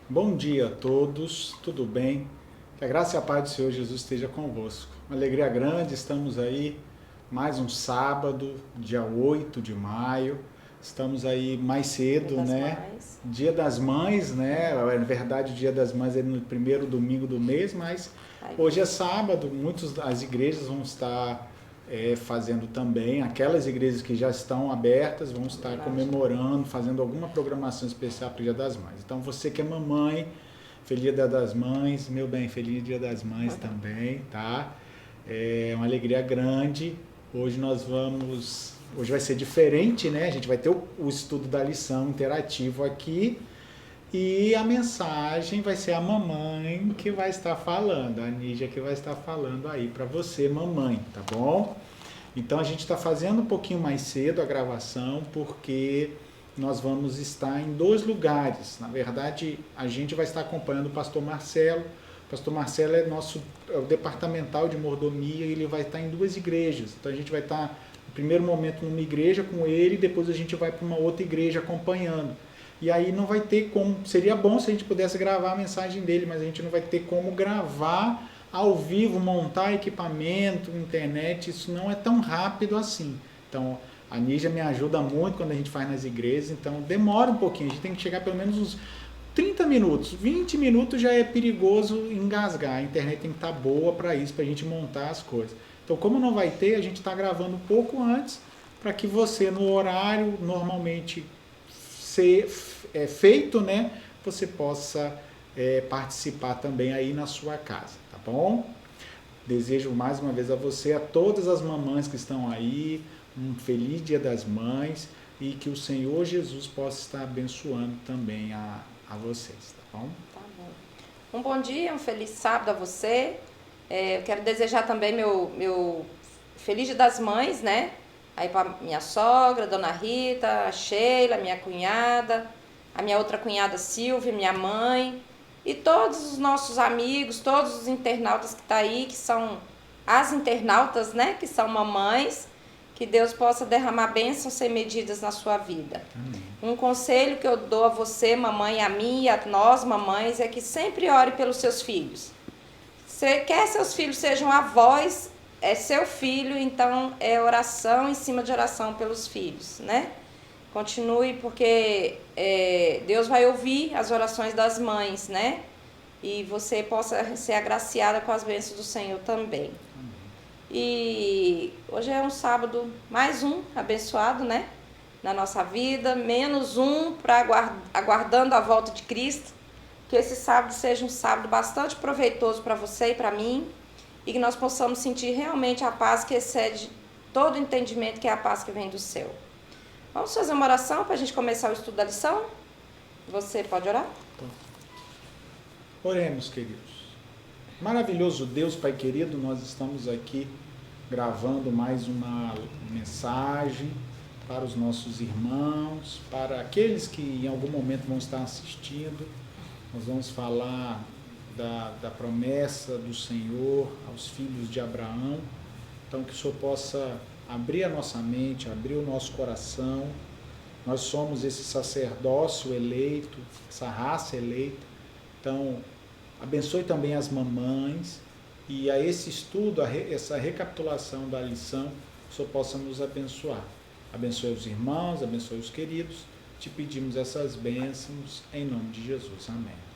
Bom dia a todos, tudo bem? Que a graça e a paz do Senhor Jesus esteja convosco. Uma alegria grande, estamos aí mais um sábado, dia 8 de maio. Estamos aí mais Dia cedo, das né? Mães. Dia das Mães, né? Na verdade, o Dia das Mães é no primeiro domingo do mês, mas Ai, hoje é sábado, as igrejas vão estar fazendo também, aquelas igrejas que já estão abertas vão estar homenagem. comemorando, fazendo alguma programação especial para o Dia das Mães. Então você que é mamãe, feliz Dia das Mães, meu bem, feliz Dia das Mães também, tá? É uma alegria grande. Hoje vai ser diferente, né? A gente vai ter o estudo da lição interativo aqui. E a mensagem vai ser a mamãe que vai estar falando, a Nígia que vai estar falando aí para você, mamãe, tá bom? Então a gente está fazendo um pouquinho mais cedo a gravação porque nós vamos estar em dois lugares. Na verdade, a gente vai estar acompanhando o pastor Marcelo. O pastor Marcelo é o departamental de mordomia e ele vai estar em duas igrejas. Então a gente vai estar no primeiro momento numa igreja com ele, depois a gente vai para uma outra igreja acompanhando. E aí não vai ter como, seria bom se a gente pudesse gravar a mensagem dele, mas a gente não vai ter como gravar ao vivo, montar equipamento, internet, isso não é tão rápido assim. Então, a Nígia me ajuda muito quando a gente faz nas igrejas, então demora um pouquinho, a gente tem que chegar pelo menos uns 30 minutos, 20 minutos já é perigoso engasgar, a internet tem que estar boa para isso, para a gente montar as coisas. Então, como não vai ter, a gente está gravando um pouco antes, para que você, no horário normalmente ser feito, né, você possa participar também aí na sua casa, tá bom? Desejo mais uma vez a você, a todas as mamães que estão aí, um feliz Dia das Mães e que o Senhor Jesus possa estar abençoando também a vocês, tá bom? Tá bom. Um bom dia, um feliz sábado a você. Eu quero desejar também meu feliz Dia das Mães, né? Aí para minha sogra, Dona Rita, a Sheila, minha cunhada, a minha outra cunhada Silvia, minha mãe, e todos os nossos amigos, todos os internautas que estão aí, que são as internautas, né? Que são mamães. Que Deus possa derramar bênçãos sem medidas na sua vida. Amém. Um conselho que eu dou a você, mamãe, a mim e a nós, mamães, é que sempre ore pelos seus filhos. Você quer seus filhos sejam avós, é seu filho, então é oração em cima de oração pelos filhos, né? Continue, porque Deus vai ouvir as orações das mães, né? E você possa ser agraciada com as bênçãos do Senhor também. E hoje é um sábado, mais um abençoado, né? Na nossa vida, menos um para aguardando a volta de Cristo. Que esse sábado seja um sábado bastante proveitoso para você e para mim. E que nós possamos sentir realmente a paz que excede todo entendimento, que é a paz que vem do céu. Vamos fazer uma oração para a gente começar o estudo da lição? Você pode orar? Oremos, queridos. Maravilhoso Deus, Pai querido, nós estamos aqui gravando mais uma mensagem para os nossos irmãos, para aqueles que em algum momento vão estar assistindo. Nós vamos falar da promessa do Senhor aos filhos de Abraão. Então, que o Senhor possa abrir a nossa mente, abrir o nosso coração. Nós somos esse sacerdócio eleito, essa raça eleita. Então, abençoe também as mamães e a esse estudo, essa recapitulação da lição, o Senhor possa nos abençoar. Abençoe os irmãos, abençoe os queridos. Te pedimos essas bênçãos em nome de Jesus. Amém.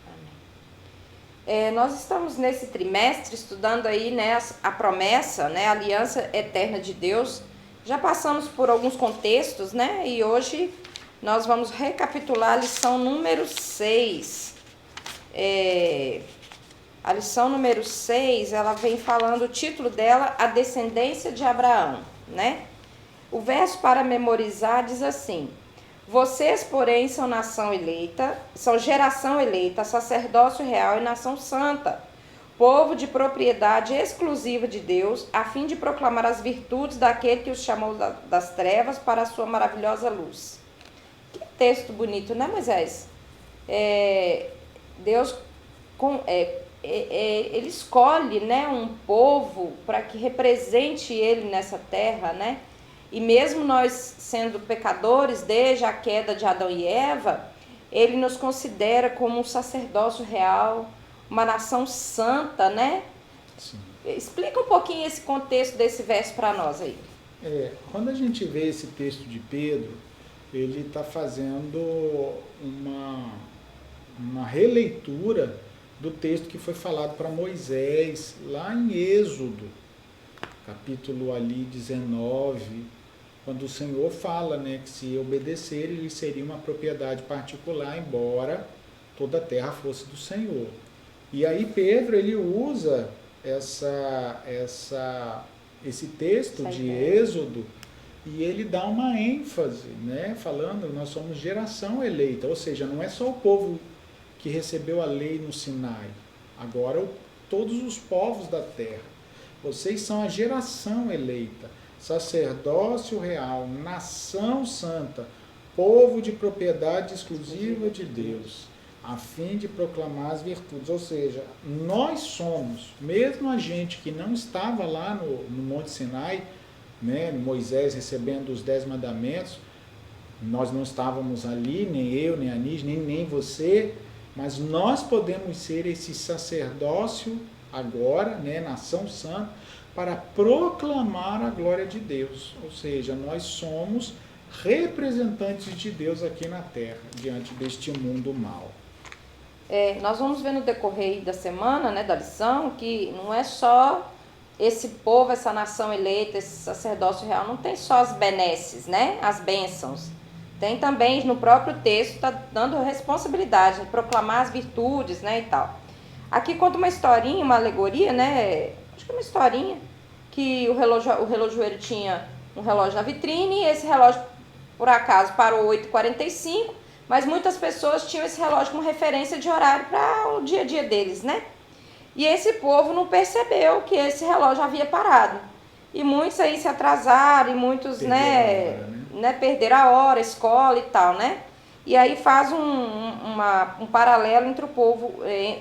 Nós estamos nesse trimestre estudando aí, né, a promessa, né, a aliança eterna de Deus. Já passamos por alguns contextos, né, e hoje nós vamos recapitular a lição número 6. A lição número 6, ela vem falando, o título dela, A Descendência de Abraão, né? O verso para memorizar diz assim: vocês, porém, são nação eleita, são geração eleita, sacerdócio real e nação santa, povo de propriedade exclusiva de Deus, a fim de proclamar as virtudes daquele que os chamou das trevas para a sua maravilhosa luz. Que texto bonito, né, Moisés? Deus, ele escolhe, né, um povo para que represente ele nessa terra, né? E mesmo nós sendo pecadores desde a queda de Adão e Eva, ele nos considera como um sacerdócio real, uma nação santa, né? Sim. Explica um pouquinho esse contexto desse verso para nós aí. Quando a gente vê esse texto de Pedro, ele está fazendo uma releitura do texto que foi falado para Moisés, lá em Êxodo, capítulo ali 19, quando o Senhor fala, né, que se obedecer, ele seria uma propriedade particular, embora toda a terra fosse do Senhor. E aí Pedro, ele usa esse texto de Êxodo e ele dá uma ênfase, né, falando, nós somos geração eleita, ou seja, não é só o povo que recebeu a lei no Sinai, agora todos os povos da terra. Vocês são a geração eleita, sacerdócio real, nação santa, povo de propriedade exclusiva de Deus, a fim de proclamar as virtudes. Ou seja, nós somos, mesmo a gente que não estava lá no Monte Sinai, né, Moisés recebendo os 10 mandamentos, nós não estávamos ali, nem eu, nem a Anísia, nem você, mas nós podemos ser esse sacerdócio agora, né, nação santa, para proclamar a glória de Deus. Ou seja, nós somos representantes de Deus aqui na terra, diante deste mundo mau. Nós vamos ver no decorrer da semana, né, da lição, que não é só esse povo, essa nação eleita, esse sacerdócio real, não tem só as benesses, né, as bênçãos. Tem também, no próprio texto, está dando a responsabilidade de proclamar as virtudes, né, e tal. Aqui conta uma historinha, uma alegoria, né, acho que é uma historinha, que o relojoeiro tinha um relógio na vitrine, e esse relógio, por acaso, parou 8h45, mas muitas pessoas tinham esse relógio como referência de horário para o dia a dia deles, né? E esse povo não percebeu que esse relógio havia parado. E muitos aí se atrasaram, e muitos, perderam a hora, a escola e tal, né? E aí faz um paralelo entre o povo,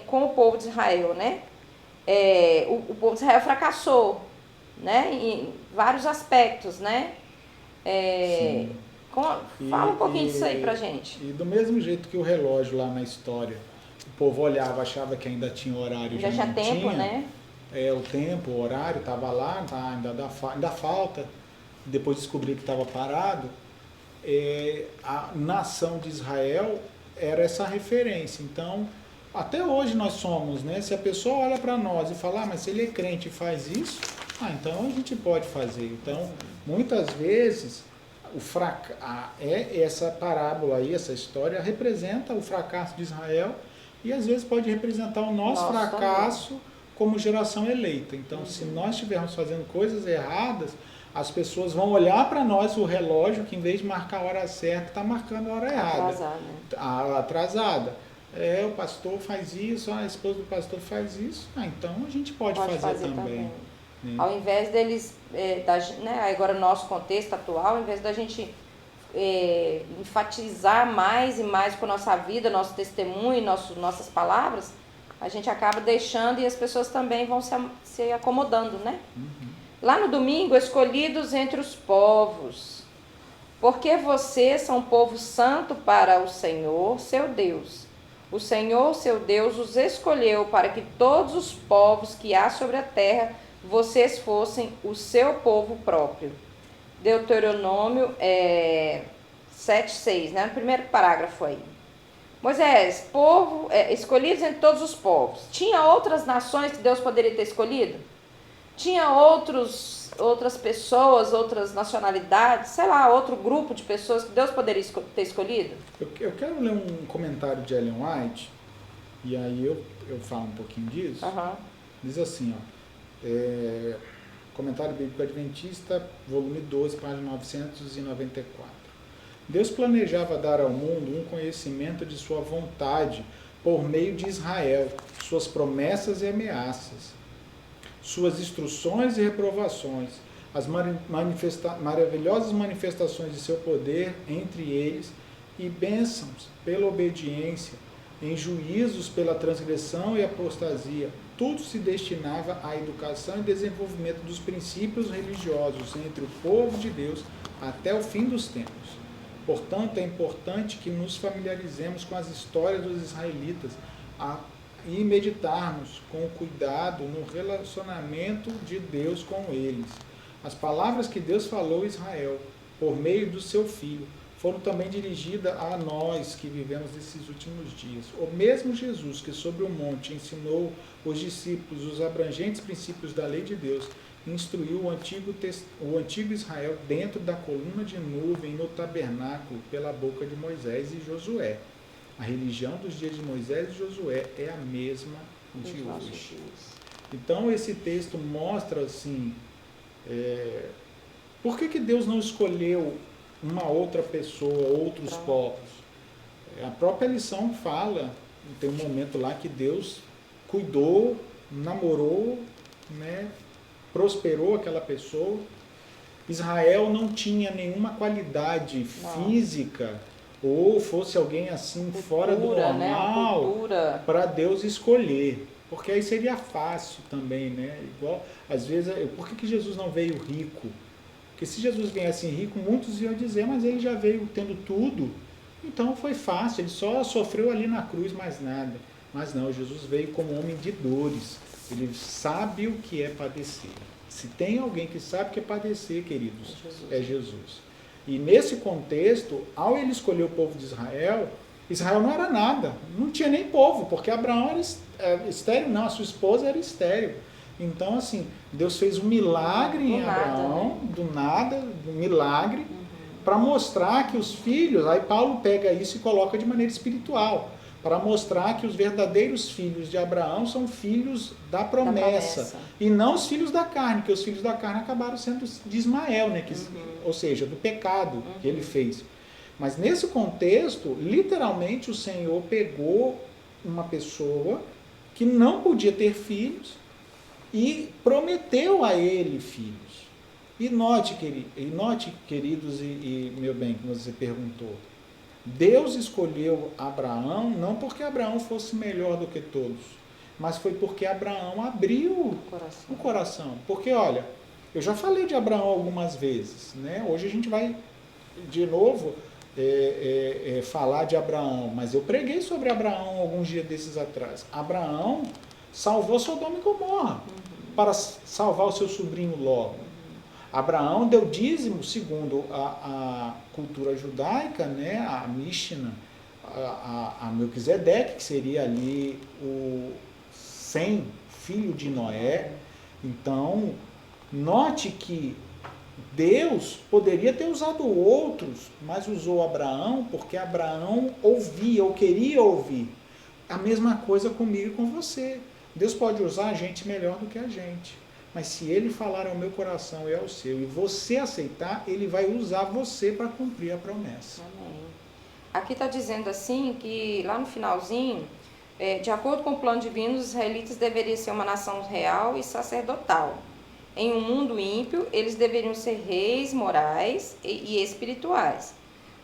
com o povo de Israel, né? O povo de Israel fracassou, né? Em vários aspectos, né? Fala um pouquinho disso aí pra gente. E do mesmo jeito que o relógio lá na história, o povo olhava, achava que ainda tinha horário, já não tempo, tinha, né? O tempo, o horário estava lá, ainda falta, depois descobri que estava parado. A nação de Israel era essa referência. Então, até hoje nós somos, né? Se a pessoa olha para nós e fala, mas se ele é crente e faz isso, então a gente pode fazer. Então, muitas vezes, essa parábola aí, essa história, representa o fracasso de Israel e às vezes pode representar o nosso fracasso também, como geração eleita. Então, se nós estivermos fazendo coisas erradas, as pessoas vão olhar para nós, o relógio, que em vez de marcar a hora certa, está marcando a hora errada. Atrasada. O pastor faz isso, a esposa do pastor faz isso, então a gente pode fazer também. Né? Ao invés deles, agora no nosso contexto atual, ao invés da gente enfatizar mais e mais com a nossa vida, nosso testemunho, nossas palavras, a gente acaba deixando e as pessoas também vão se acomodando, né? Uhum. Lá no domingo, escolhidos entre os povos, porque vocês são um povo santo para o Senhor, seu Deus. O Senhor, seu Deus, os escolheu para que todos os povos que há sobre a terra, vocês fossem o seu povo próprio. Deuteronômio 7:6, né? No primeiro parágrafo aí. Moisés, povo, escolhidos entre todos os povos. Tinha outras nações que Deus poderia ter escolhido? Tinha outras pessoas, outras nacionalidades, sei lá, outro grupo de pessoas que Deus poderia ter escolhido? Eu quero ler um comentário de Ellen White, e aí eu falo um pouquinho disso. Uhum. Diz assim, Comentário Bíblico Adventista, volume 12, página 994. Deus planejava dar ao mundo um conhecimento de sua vontade por meio de Israel, suas promessas e ameaças, suas instruções e reprovações, as maravilhosas manifestações de seu poder entre eles e bênçãos pela obediência, em juízos pela transgressão e apostasia. Tudo se destinava à educação e desenvolvimento dos princípios religiosos entre o povo de Deus até o fim dos tempos. Portanto, é importante que nos familiarizemos com as histórias dos israelitas e meditarmos com cuidado no relacionamento de Deus com eles. As palavras que Deus falou a Israel, por meio do seu Filho, foram também dirigidas a nós que vivemos esses últimos dias. O mesmo Jesus que sobre o monte ensinou os discípulos os abrangentes princípios da lei de Deus, instruiu o antigo Israel dentro da coluna de nuvem no tabernáculo pela boca de Moisés e Josué. A religião dos dias de Moisés e Josué é a mesma de hoje. Então esse texto mostra assim, por que Deus não escolheu uma outra pessoa, outros povos? A própria lição fala, tem um momento lá que Deus cuidou, namorou, né, prosperou aquela pessoa. Israel não tinha nenhuma qualidade física ou fosse alguém assim cultura, fora do normal, né, para Deus escolher. Porque aí seria fácil também, né? Igual, às vezes, por que Jesus não veio rico? Porque se Jesus viesse rico, muitos iam dizer, mas ele já veio tendo tudo, então foi fácil, ele só sofreu ali na cruz, mais nada. Mas não, Jesus veio como homem de dores, ele sabe o que é padecer. Se tem alguém que sabe o que é padecer, queridos, é Jesus. E nesse contexto, ao ele escolher o povo de Israel, Israel não era nada, não tinha nem povo, porque Abraão era estéril, não, a sua esposa era estéril. Então, assim, Deus fez um milagre em Abraão, do nada, um milagre, para mostrar que os filhos, aí Paulo pega isso e coloca de maneira espiritual, para mostrar que os verdadeiros filhos de Abraão são filhos da promessa, e não os filhos da carne, que os filhos da carne acabaram sendo de Ismael, né? Ou seja, do pecado que ele fez. Mas nesse contexto, literalmente o Senhor pegou uma pessoa que não podia ter filhos e prometeu a ele filhos. E note, queridos e meu bem, que você perguntou, Deus escolheu Abraão não porque Abraão fosse melhor do que todos, mas foi porque Abraão abriu o coração. Porque, olha, eu já falei de Abraão algumas vezes, né? Hoje a gente vai, de novo, falar de Abraão, mas eu preguei sobre Abraão alguns dias desses atrás. Abraão salvou Sodoma e Gomorra para salvar o seu sobrinho Ló. Abraão deu dízimo, segundo a cultura judaica, né, a Mishnah, a Melquisedeque, que seria ali o Sem, filho de Noé. Então, note que Deus poderia ter usado outros, mas usou Abraão porque Abraão ouvia ou queria ouvir. A mesma coisa comigo e com você. Deus pode usar a gente melhor do que a gente. Mas se ele falar ao meu coração e ao seu, e você aceitar, ele vai usar você para cumprir a promessa. Amém. Aqui está dizendo assim, que lá no finalzinho, de acordo com o plano divino, os israelitas deveriam ser uma nação real e sacerdotal. Em um mundo ímpio, eles deveriam ser reis morais e espirituais,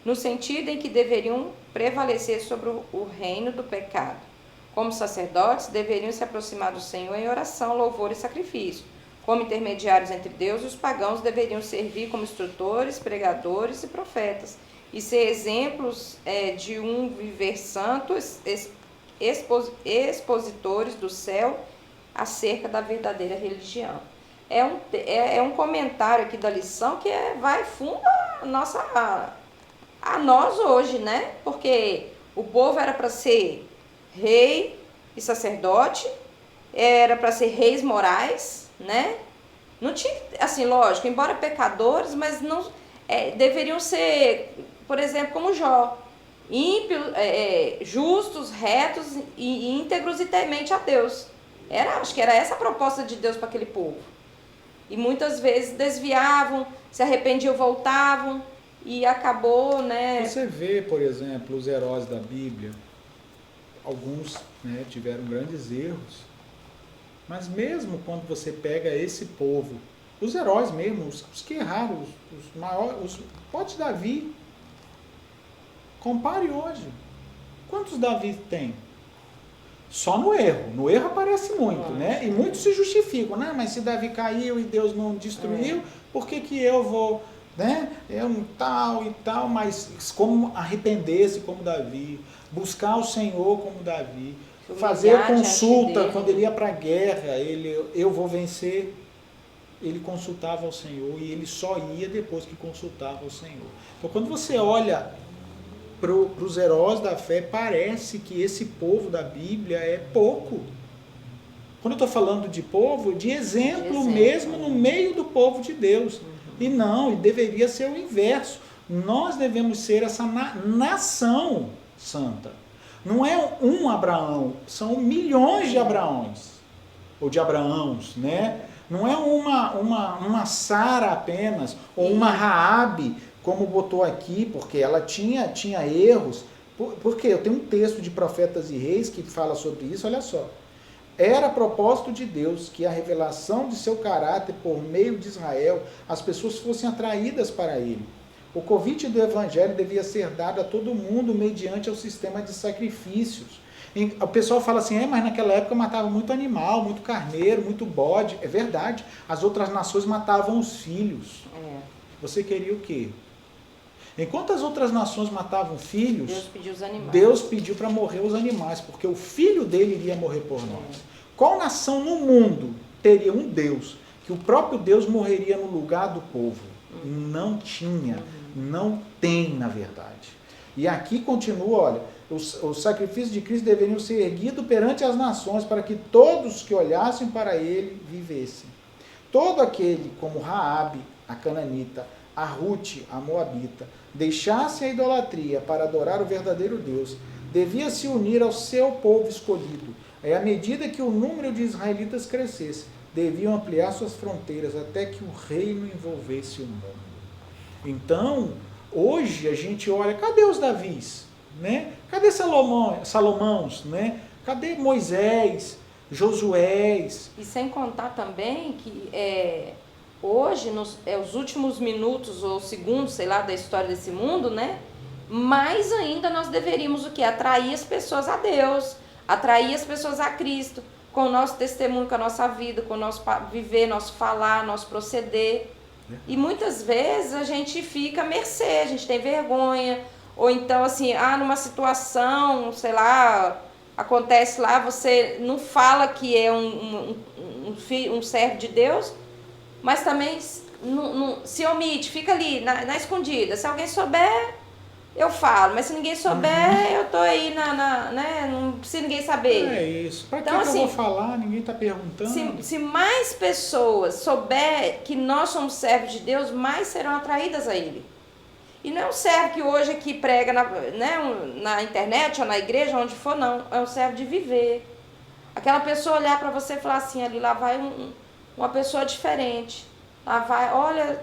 no sentido em que deveriam prevalecer sobre o reino do pecado. Como sacerdotes, deveriam se aproximar do Senhor em oração, louvor e sacrifício. Como intermediários entre Deus e os pagãos, deveriam servir como instrutores, pregadores e profetas, e ser exemplos de um viver santo, expositores do céu acerca da verdadeira religião. É um comentário aqui da lição que vai fundo a nós hoje, né? Porque o povo era para ser rei e sacerdote, era para ser reis morais, né? Não tinha, assim, lógico, embora pecadores, mas não deveriam ser, por exemplo, como Jó, ímpios, justos, retos e íntegros e temente a Deus. Acho que era essa a proposta de Deus para aquele povo. E muitas vezes desviavam, se arrependiam, voltavam e acabou, né? Você vê, por exemplo, os heróis da Bíblia, alguns, né, tiveram grandes erros, mas mesmo quando você pega esse povo, os heróis mesmo, os que erraram, os maiores, pode Davi, compare hoje, quantos Davi tem? Só no erro aparece muito, né? E muitos se justificam, né? Mas se Davi caiu e Deus não destruiu, por que eu vou né? É um tal e tal, mas como arrepender-se como Davi, buscar o Senhor como Davi, fazer consulta quando ele ia para a guerra, eu vou vencer. Ele consultava o Senhor e ele só ia depois que consultava o Senhor. Então, quando você olha para os heróis da fé, parece que esse povo da Bíblia é pouco. Quando eu estou falando de povo, de exemplo mesmo no meio do povo de Deus. E não, e deveria ser o inverso. Nós devemos ser essa nação santa. Não é um Abraão, são milhões de Abraões, ou de Abraãos, né? Não é uma Sara apenas, ou uma Raabe, como botou aqui, porque ela tinha erros. Porque eu tenho um texto de Profetas e Reis que fala sobre isso, olha só. Era propósito de Deus que a revelação de seu caráter por meio de Israel, as pessoas fossem atraídas para ele. O convite do evangelho devia ser dado a todo mundo mediante o sistema de sacrifícios. O pessoal fala assim, mas naquela época matava muito animal, muito carneiro, muito bode. É verdade, as outras nações matavam os filhos. Você queria o quê? Enquanto as outras nações matavam filhos, Deus pediu para morrer os animais, porque o filho dele iria morrer por nós. Qual nação no mundo teria um Deus, que o próprio Deus morreria no lugar do povo? Não tinha, não tem na verdade. E aqui continua, olha, os sacrifícios de Cristo deveriam ser erguidos perante as nações, para que todos que olhassem para ele vivessem. Todo aquele, como Raabe, a cananita, a Ruth, a moabita, deixasse a idolatria para adorar o verdadeiro Deus, devia se unir ao seu povo escolhido. E à medida que o número de israelitas crescesse, deviam ampliar suas fronteiras até que o reino envolvesse o mundo. Então, hoje a gente olha, cadê os Davis? Né? Cadê Salomãos? Né? Cadê Moisés, Josués? E sem contar também que hoje, os últimos minutos ou segundos, sei lá, da história desse mundo, né? Mais ainda nós deveríamos o quê? Atrair as pessoas a Deus, atrair as pessoas a Cristo, com o nosso testemunho, com a nossa vida, com o nosso viver, nosso falar, nosso proceder. E muitas vezes a gente fica à mercê, a gente tem vergonha, ou então assim, numa situação, sei lá, acontece lá, você não fala que é um servo de Deus, mas também não se omite, fica ali na escondida. Se alguém souber, eu falo, mas se ninguém souber, eu tô aí né? Não precisa ninguém saber. É isso. Para então, que eu vou falar? Ninguém está perguntando. Se mais pessoas souber que nós somos servos de Deus, mais serão atraídas a Ele. E não é um servo que hoje aqui prega na internet ou na igreja, onde for, não. É um servo de viver. Aquela pessoa olhar para você e falar assim, ali lá vai uma pessoa diferente. Lá vai, olha...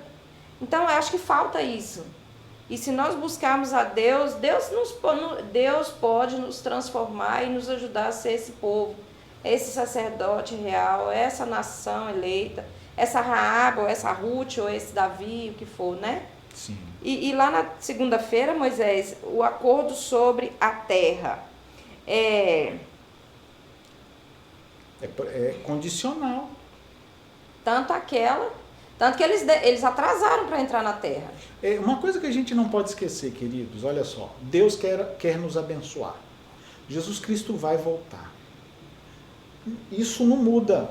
Então, eu acho que falta isso. E se nós buscarmos a Deus, Deus pode nos transformar e nos ajudar a ser esse povo, esse sacerdote real, essa nação eleita, essa Raabe, ou essa Ruth, ou esse Davi, o que for, né? Sim. E lá na segunda-feira, Moisés, o acordo sobre a terra é condicional. Tanto que eles atrasaram para entrar na terra. Uma coisa que a gente não pode esquecer, queridos, olha só, Deus quer nos abençoar. Jesus Cristo vai voltar. Isso não muda.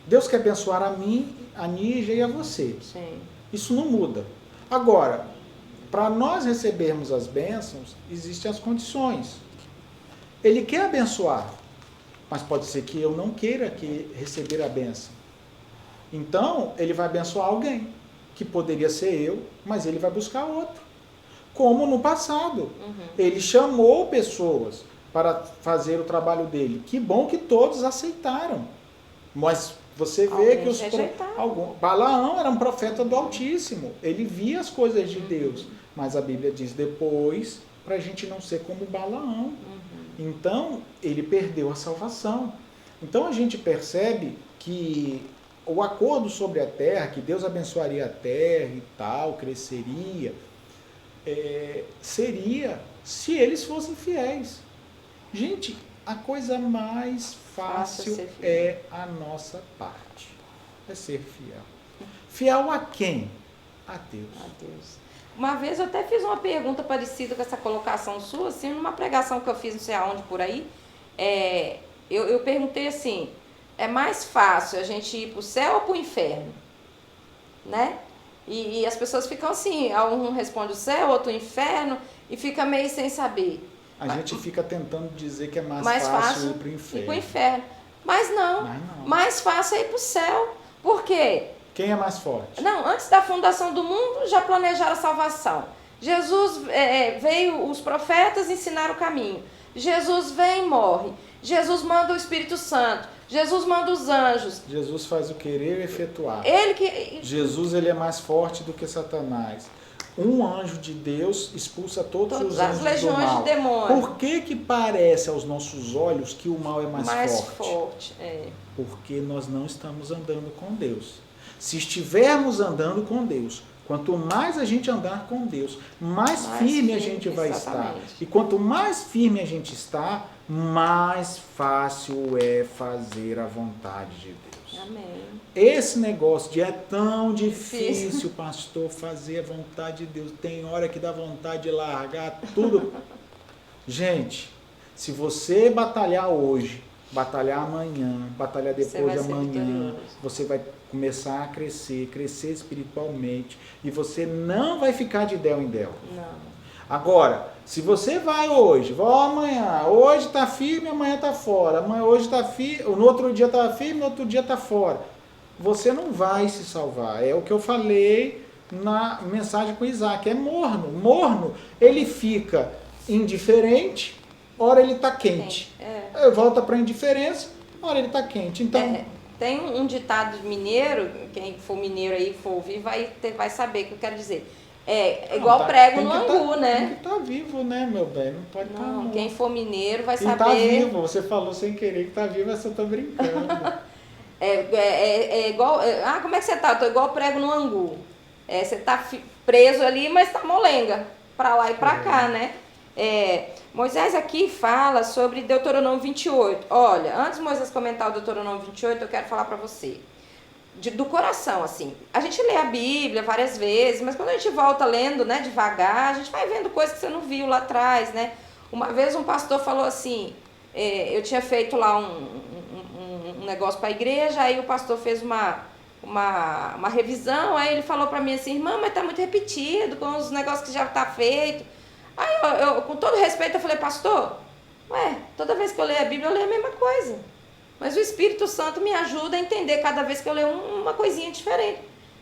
Deus quer abençoar a mim, a Nígia e a você. Sim. Isso não muda. Agora, para nós recebermos as bênçãos, existem as condições. Ele quer abençoar, mas pode ser que eu não queira receber a bênção. Então, ele vai abençoar alguém, que poderia ser eu, mas ele vai buscar outro. Como no passado. Ele chamou pessoas para fazer o trabalho dele. Que bom que todos aceitaram. Mas você vê que Balaão era um profeta do Altíssimo. Ele via as coisas de Deus. Mas a Bíblia diz depois, para a gente não ser como Balaão. Então, ele perdeu a salvação. Então, a gente percebe que o acordo sobre a terra, que Deus abençoaria a terra e tal, cresceria, seria se eles fossem fiéis. Gente, a coisa mais fácil é a nossa parte. É ser fiel. Fiel a quem? a Deus. A Deus. Uma vez eu até fiz uma pergunta parecida com essa colocação sua, assim, numa pregação que eu fiz não sei aonde por aí. Eu perguntei assim, é mais fácil a gente ir para o céu ou para o inferno? Né? E as pessoas ficam assim, um responde o céu, outro o inferno, e fica meio sem saber. A gente fica tentando dizer que é mais fácil ir para o inferno. Ir pro inferno. Mas não, mais fácil é ir para o céu. Por quê? Quem é mais forte? Não, antes da fundação do mundo já planejaram a salvação. Jesus veio, os profetas ensinaram o caminho. Jesus vem e morre. Jesus manda o Espírito Santo. Jesus manda os anjos. Jesus faz o querer e efetuar. Jesus ele é mais forte do que Satanás. Um anjo de Deus expulsa todos os anjos as legiões do mal. De demônios. Por que parece aos nossos olhos que o mal é mais forte? Porque nós não estamos andando com Deus. Se estivermos andando com Deus, quanto mais a gente andar com Deus, mais firme a gente vai estar. E quanto mais firme a gente está, mais fácil é fazer a vontade de Deus. Amém. Esse negócio de é tão difícil, pastor, fazer a vontade de Deus. Tem hora que dá vontade de largar tudo. Gente, se você batalhar hoje, batalhar amanhã, batalhar depois de amanhã, você vai começar a crescer espiritualmente, e você não vai ficar de del em del. Não. Agora, se você vai hoje, vai amanhã, hoje está firme, amanhã está fora, amanhã hoje está firme, no outro dia está firme, no outro dia está fora, você não vai se salvar. É o que eu falei na mensagem com Isaac, é morno. Morno, ele fica indiferente, ora ele está quente. Volta para a indiferença, ora ele está quente. Então, tem um ditado mineiro, quem for mineiro aí, for ouvir, vai saber o que eu quero dizer. Igual prego no angu, né? Tem que estar vivo, né, meu bem? Não pode estar morto. Quem for mineiro vai saber. Está vivo, você falou sem querer que está vivo, mas eu estou brincando. Igual. Como é que você tá? Eu tô igual prego no angu. Você tá preso ali, mas tá molenga. Pra lá e pra cá, né? Moisés aqui fala sobre Deuteronômio 28. Olha, antes de Moisés comentar o Deuteronômio 28, eu quero falar pra você. Do coração, assim. A gente lê a Bíblia várias vezes, mas quando a gente volta lendo, né, devagar, a gente vai vendo coisas que você não viu lá atrás, né? Uma vez um pastor falou assim, eu tinha feito lá um negócio para a igreja, aí o pastor fez uma revisão, aí ele falou para mim assim, irmã, mas tá muito repetido com os negócios que já tá feito. Aí eu com todo respeito, eu falei, pastor, toda vez que eu leio a Bíblia, eu leio a mesma coisa. Mas o Espírito Santo me ajuda a entender cada vez que eu leio uma coisinha diferente,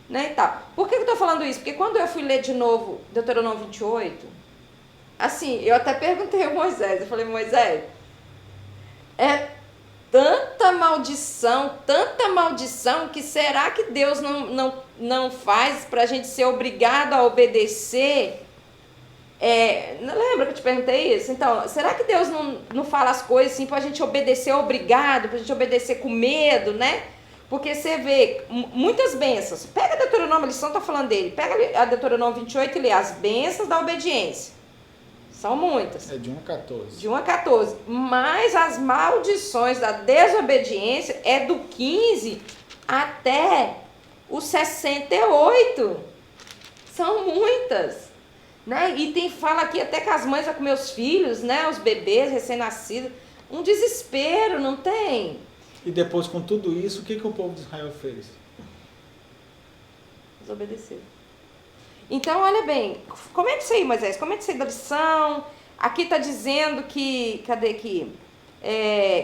né, e tal. Por que eu estou falando isso? Porque quando eu fui ler de novo Deuteronômio 28, assim, eu até perguntei ao Moisés, eu falei, Moisés, é tanta maldição, que será que Deus não faz para a gente ser obrigado a obedecer? Lembra que eu te perguntei isso? Então, será que Deus não fala as coisas assim para a gente obedecer obrigado, para a gente obedecer com medo, né? Porque você vê muitas bênçãos. Pega a Deuteronômio, a lição está falando dele. Pega a Deuteronômio 28 e lê as bênçãos da obediência. São muitas. De 1 a 14. De 1 a 14. Mas as maldições da desobediência é do 15 até o 68. São muitas. Né? E fala aqui até que as mães vão comer os filhos, né? Os bebês recém-nascidos. Um desespero, não tem? E depois, com tudo isso, o que o povo de Israel fez? Desobedeceu. Então, olha bem, comente isso aí, Moisés, comente isso aí da lição. Aqui está dizendo que, cadê aqui?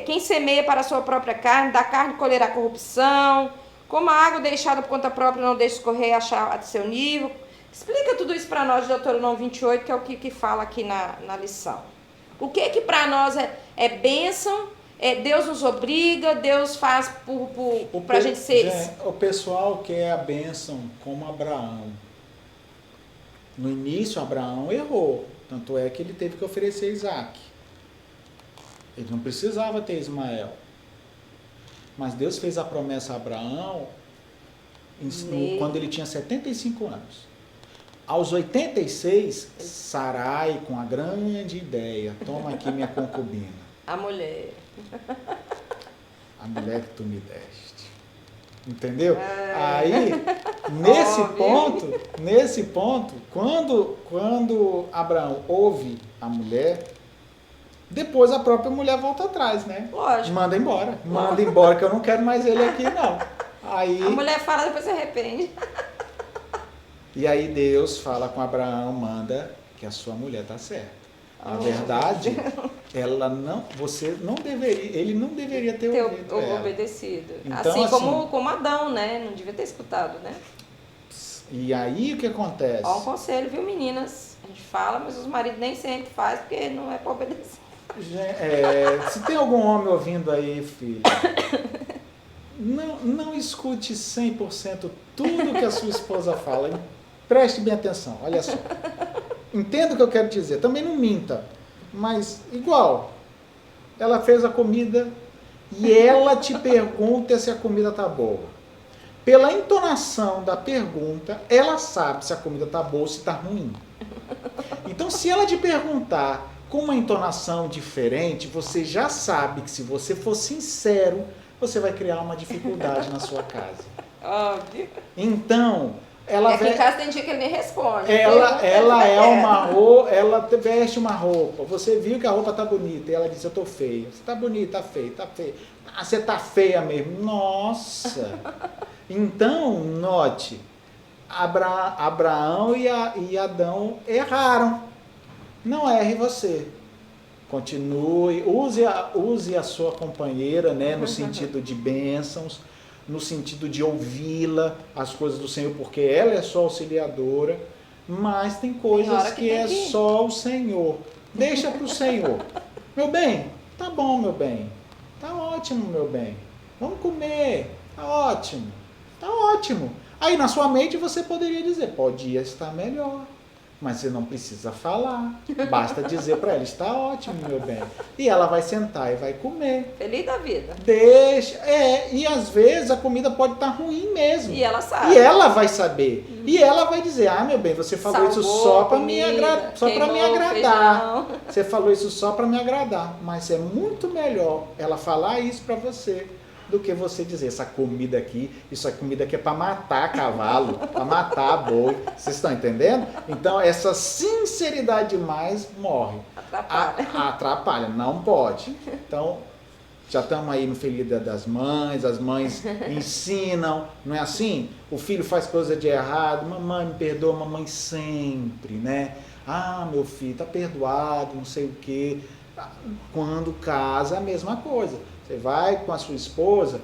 Quem semeia para a sua própria carne, da carne colherá corrupção. Como a água deixada por conta própria não deixa escorrer a seu nível. Explica tudo isso para nós de Deuteronômio 28, que é o que fala aqui na lição. O que para nós é bênção, Deus nos obriga, Deus faz para a gente ser... O pessoal quer a bênção como Abraão. No início, Abraão errou. Tanto é que ele teve que oferecer Isaac. Ele não precisava ter Ismael. Mas Deus fez a promessa a Abraão quando ele tinha 75 anos. Aos 86, Sarai, com a grande ideia, toma aqui minha concubina. A mulher. A mulher que tu me deste. Entendeu? Aí, Nesse ponto, quando Abraão ouve a mulher, depois a própria mulher volta atrás, né? Lógico. Manda embora que eu não quero mais ele aqui, não. Aí, A mulher fala, depois se arrepende. e aí Deus fala com Abraão, manda que a sua mulher está certa. Na verdade, ele não deveria ter ouvido ela. Obedecido. Então, assim como, assim, como Adão, né? Não devia ter escutado, né? E aí o que acontece? Ó, um conselho, viu, meninas? A gente fala, mas os maridos nem sempre fazem, porque não é para obedecer. Se tem algum homem ouvindo aí, filho, não escute 100% tudo que a sua esposa fala. Hein? Preste bem atenção, olha só. Entenda o que eu quero dizer. Também não minta. Mas, igual, ela fez a comida e ela te pergunta se a comida tá boa. Pela entonação da pergunta, ela sabe se a comida tá boa ou se tá ruim. Então, se ela te perguntar com uma entonação diferente, você já sabe que se você for sincero, você vai criar uma dificuldade na sua casa. Óbvio. Então, Aqui em casa tem dia que ele nem responde. ela veste uma roupa, você viu que a roupa tá bonita, e ela disse, eu tô feia. Você tá bonita, tá feia, tá feia. Ah, você tá feia mesmo. Nossa! Então, note, Abraão e Adão erraram. Não erre você. Continue, use a sua companheira, né, no sentido de bênçãos, no sentido de ouvi-la, as coisas do Senhor, porque ela é só auxiliadora, mas tem coisas que é só o Senhor. Deixa para o Senhor. Meu bem, tá bom, meu bem. Tá ótimo, meu bem. Vamos comer. Tá ótimo. Tá ótimo. Aí na sua mente você poderia dizer, podia estar melhor. Mas você não precisa falar, basta dizer para ela, está ótimo, meu bem. E ela vai sentar e vai comer. Feliz da vida. Deixa, e às vezes a comida pode estar ruim mesmo. E ela sabe. E ela vai saber. E ela vai dizer, meu bem, você falou isso só para me agradar. Feijão. Você falou isso só para me agradar. Mas é muito melhor ela falar isso para você do que você dizer, essa comida aqui é para matar cavalo, para matar boi. Vocês estão entendendo? Então, essa sinceridade demais morre. Atrapalha, não pode. Então, já estamos aí no Feliz Dia das Mães, as mães ensinam, não é assim? O filho faz coisa de errado, mamãe me perdoa, mamãe sempre, né? Meu filho, tá perdoado, não sei o quê. Quando casa, a mesma coisa. Você vai com a sua esposa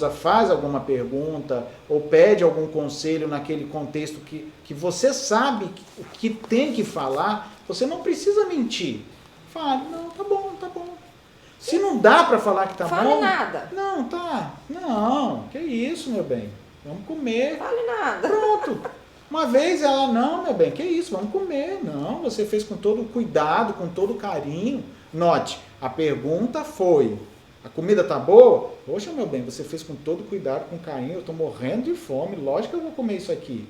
faz alguma pergunta ou pede algum conselho naquele contexto que você sabe o que tem que falar, você não precisa mentir. Fale, não, tá bom. Se não dá para falar que tá bom... Fale nada. Não, tá. Não, que isso, meu bem. Vamos comer. Fale nada. Pronto. Uma vez ela, não, meu bem, que isso, vamos comer. Não, você fez com todo cuidado, com todo carinho. Note, a pergunta foi... A comida tá boa? Poxa, meu bem, você fez com todo cuidado, com carinho, eu tô morrendo de fome, lógico que eu vou comer isso aqui.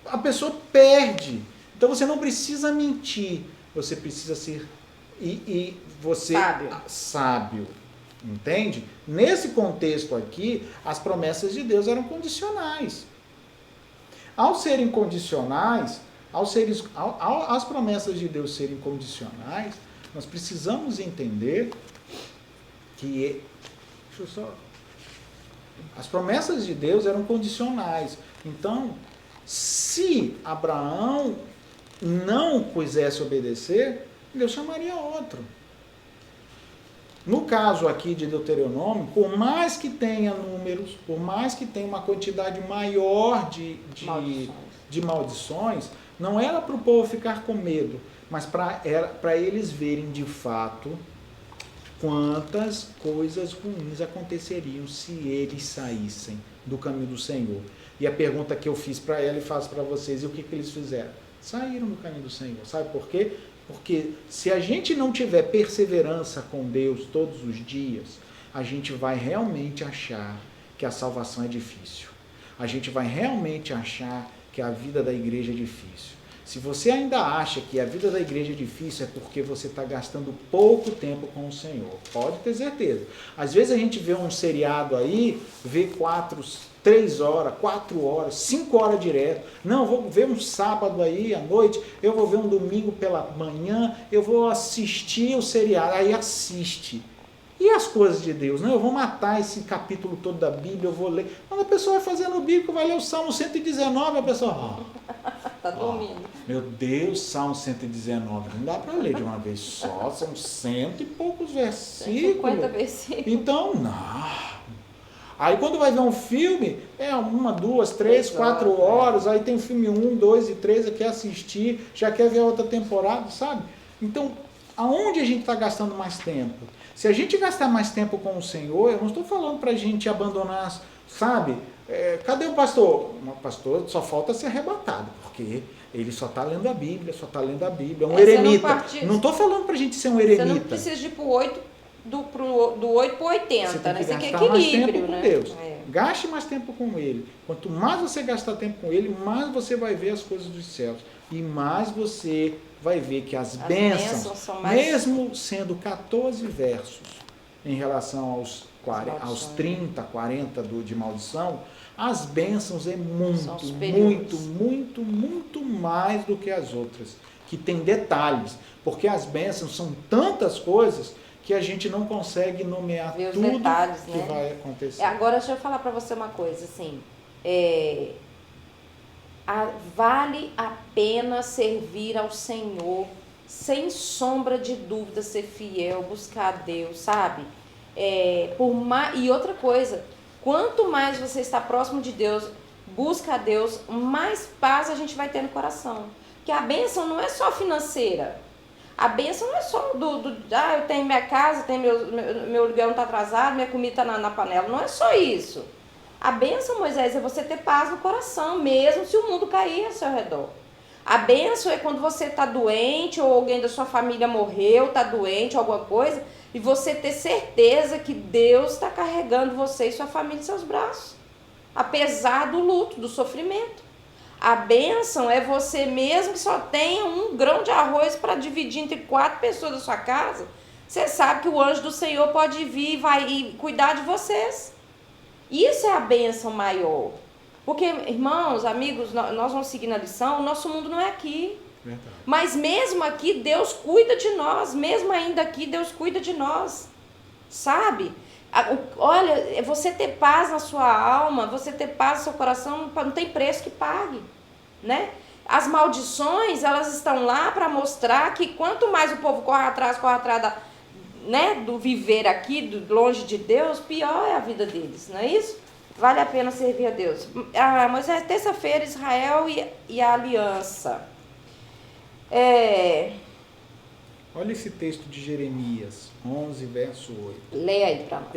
A pessoa perde. Então você não precisa mentir, você precisa ser sábio. Entende? Nesse contexto aqui, as promessas de Deus eram condicionais. Ao serem condicionais, as promessas de Deus serem condicionais, nós precisamos entender que as promessas de Deus eram condicionais. Então, se Abraão não quisesse obedecer, Deus chamaria outro. No caso aqui de Deuteronômio, por mais que tenha números, por mais que tenha uma quantidade maior de maldições, não era para o povo ficar com medo, mas para eles verem de fato quantas coisas ruins aconteceriam se eles saíssem do caminho do Senhor. E a pergunta que eu fiz para ela e faço para vocês, e o que eles fizeram? Saíram do caminho do Senhor. Sabe por quê? Porque se a gente não tiver perseverança com Deus todos os dias, a gente vai realmente achar que a salvação é difícil. A gente vai realmente achar que a vida da igreja é difícil. Se você ainda acha que a vida da igreja é difícil, é porque você está gastando pouco tempo com o Senhor. Pode ter certeza. Às vezes a gente vê um seriado aí, vê 3 horas, 4 horas, 5 horas direto. Não, vou ver um sábado aí à noite, eu vou ver um domingo pela manhã, eu vou assistir o seriado. Aí assiste. E as coisas de Deus? Não, eu vou matar esse capítulo todo da Bíblia, eu vou ler. Quando a pessoa vai fazendo o bíblico, vai ler o Salmo 119, a pessoa... Tá dormindo. Meu Deus, Salmo 119, não dá para ler de uma vez só, são 100 e poucos versículos. 50 versículos. Então, não. Aí quando vai ver um filme, é 1, 2, 3, 4 horas, aí tem filme 1, 2 e 3, quer assistir, já quer ver a outra temporada, sabe? Então, aonde a gente está gastando mais tempo? Se a gente gastar mais tempo com o Senhor, eu não estou falando para a gente abandonar, sabe? Cadê o pastor? O pastor só falta ser arrebatado, porque ele só está lendo a Bíblia, é um eremita. Não estou falando para a gente ser um eremita. Você não precisa de ir pro 8, do 8 para 80, você tem né? que Você quer gastar mais equilíbrio, tempo com né? Deus. Gaste mais tempo com Ele. Quanto mais você gastar tempo com Ele, mais você vai ver as coisas dos céus. E mais você vai ver que as bênçãos são mais... mesmo sendo 14 versos em relação aos 30, 40 de maldição, as bênçãos é muito mais do que as outras, que tem detalhes, porque as bênçãos são tantas coisas que a gente não consegue nomear tudo detalhes, que vai acontecer. Agora, deixa eu falar para você uma coisa, assim, vale a pena servir ao Senhor, sem sombra de dúvida, ser fiel, buscar a Deus, sabe? E outra coisa, quanto mais você está próximo de Deus, busca a Deus, mais paz a gente vai ter no coração. Porque a bênção não é só financeira. A bênção não é só eu tenho minha casa, meu aluguel não está atrasado, minha comida está na panela. Não é só isso. A bênção, Moisés, é você ter paz no coração, mesmo se o mundo cair ao seu redor. A bênção é quando você está doente, ou alguém da sua família morreu, está doente, alguma coisa, e você ter certeza que Deus está carregando você e sua família em seus braços, apesar do luto, do sofrimento. A bênção é você, mesmo que só tenha um grão de arroz para dividir entre 4 pessoas da sua casa, você sabe que o anjo do Senhor pode vir e cuidar de vocês. Isso é a bênção maior. Porque, irmãos, amigos, nós vamos seguir na lição, o nosso mundo não é aqui. Verdade. Mas mesmo aqui, Deus cuida de nós. Mesmo ainda aqui, Deus cuida de nós. Sabe? Olha, você ter paz na sua alma, você ter paz no seu coração, não tem preço que pague, né? As maldições, elas estão lá para mostrar que quanto mais o povo corre atrás do viver aqui, longe de Deus, pior é a vida deles, não é isso? Vale a pena servir a Deus. Moisés, terça-feira, Israel e a aliança. Olha esse texto de Jeremias 11, verso 8. Leia aí para nós.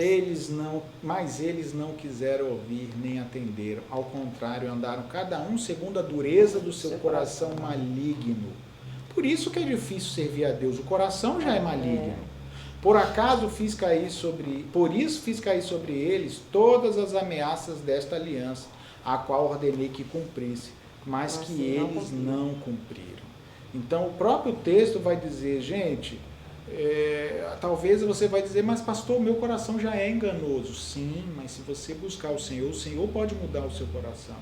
Mas eles não quiseram ouvir nem atenderam. Ao contrário, andaram cada um segundo a dureza do seu coração maligno. Por isso que é difícil servir a Deus. O coração já é maligno. Por isso fiz cair sobre eles todas as ameaças desta aliança, a qual ordenei que cumprisse, mas que eles não cumpriram. Então o próprio texto vai dizer, gente, talvez você vai dizer, mas pastor, meu coração já é enganoso. Sim, mas se você buscar o Senhor pode mudar o seu coração.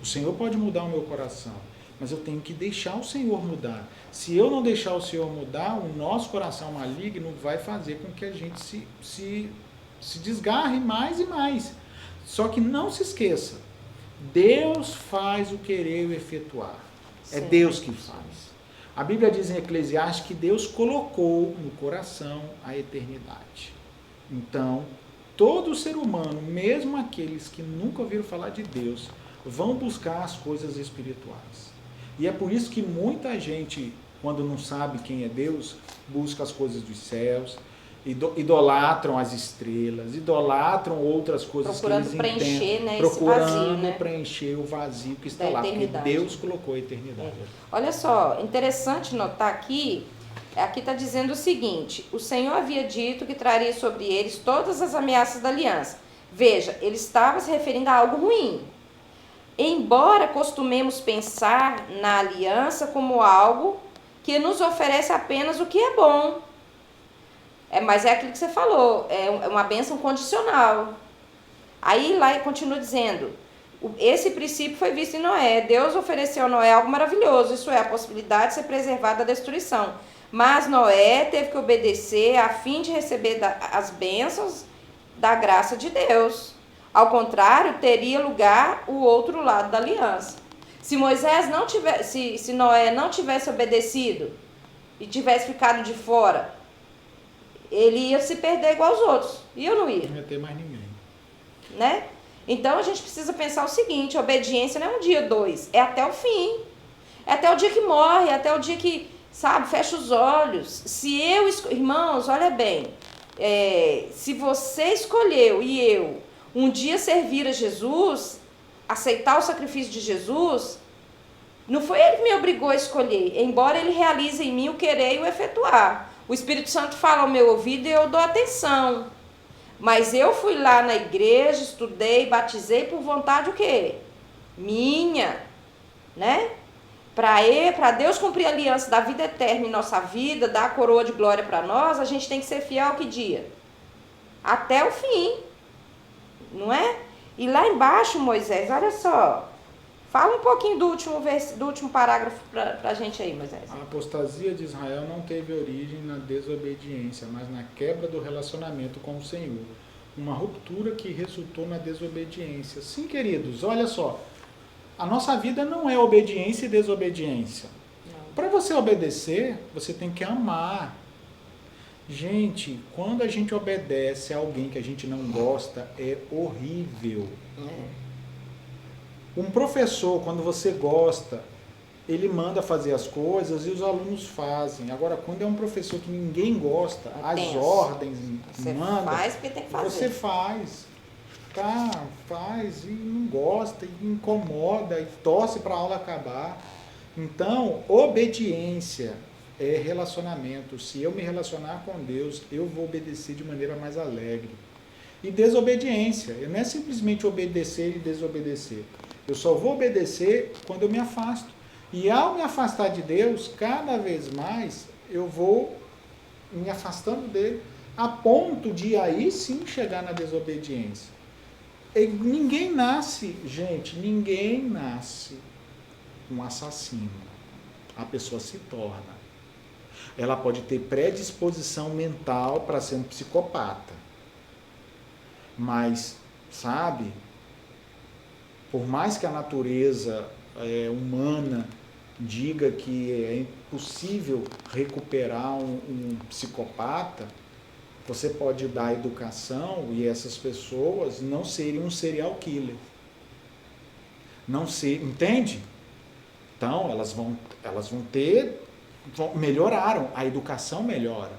O Senhor pode mudar o meu coração. Mas eu tenho que deixar o Senhor mudar. Se eu não deixar o Senhor mudar, o nosso coração maligno vai fazer com que a gente se desgarre mais e mais. Só que não se esqueça, Deus faz o querer e o efetuar. Sim. É Deus que faz. A Bíblia diz em Eclesiastes que Deus colocou no coração a eternidade. Então, todo ser humano, mesmo aqueles que nunca ouviram falar de Deus, vão buscar as coisas espirituais. E é por isso que muita gente, quando não sabe quem é Deus, busca as coisas dos céus, idolatram as estrelas, idolatram outras coisas que eles entendem, procurando preencher o vazio que está lá, porque Deus colocou a eternidade. Olha só, interessante notar aqui está dizendo o seguinte: o Senhor havia dito que traria sobre eles todas as ameaças da aliança. Veja, ele estava se referindo a algo ruim. Embora costumemos pensar na aliança como algo que nos oferece apenas o que é bom. Mas é aquilo que você falou, é uma bênção condicional. Aí lá continua dizendo, esse princípio foi visto em Noé. Deus ofereceu a Noé algo maravilhoso, isso é, a possibilidade de ser preservado da destruição. Mas Noé teve que obedecer a fim de receber as bênçãos da graça de Deus. Ao contrário, teria lugar o outro lado da aliança. Se Moisés não tivesse, se Noé não tivesse obedecido e tivesse ficado de fora, ele ia se perder igual aos outros. E eu não ia. Não ia ter mais ninguém. Né? Então a gente precisa pensar o seguinte, obediência não é um dia, 2, é até o fim. É até o dia que morre, é até o dia que, sabe, fecha os olhos. Se eu, irmãos, olha bem, se você escolheu e eu um dia servir a Jesus, aceitar o sacrifício de Jesus, não foi ele que me obrigou a escolher, embora ele realize em mim o querer e o efetuar. O Espírito Santo fala ao meu ouvido e eu dou atenção. Mas eu fui lá na igreja, estudei, batizei por vontade o quê? Minha, né? Para Deus cumprir a aliança da vida eterna em nossa vida, dar a coroa de glória para nós, a gente tem que ser fiel ao que dia? Até o fim, não é? E lá embaixo, Moisés, olha só, fala um pouquinho do último parágrafo para a gente aí, Moisés. A apostasia de Israel não teve origem na desobediência, mas na quebra do relacionamento com o Senhor. Uma ruptura que resultou na desobediência. Sim, queridos, olha só. A nossa vida não é obediência e desobediência. Para você obedecer, você tem que amar. Gente, quando a gente obedece a alguém que a gente não gosta, é horrível. Um professor, quando você gosta, ele manda fazer as coisas e os alunos fazem. Agora, quando é um professor que ninguém gosta, as ordens você manda, faz porque tem que fazer. você faz. Tá, faz e não gosta, e incomoda, e torce para a aula acabar. Então, obediência é relacionamento. Se eu me relacionar com Deus, eu vou obedecer de maneira mais alegre. E desobediência, não é simplesmente obedecer e desobedecer. Eu só vou obedecer quando eu me afasto. E ao me afastar de Deus, cada vez mais eu vou me afastando dele, a ponto de aí sim chegar na desobediência. E ninguém nasce, gente, ninguém nasce um assassino. A pessoa se torna. Ela pode ter predisposição mental para ser um psicopata. Mas, sabe, por mais que a natureza humana diga que é impossível recuperar um psicopata, você pode dar educação e essas pessoas não serem um serial killer. Não ser, entende? Então, elas vão ter, melhoraram, a educação melhora.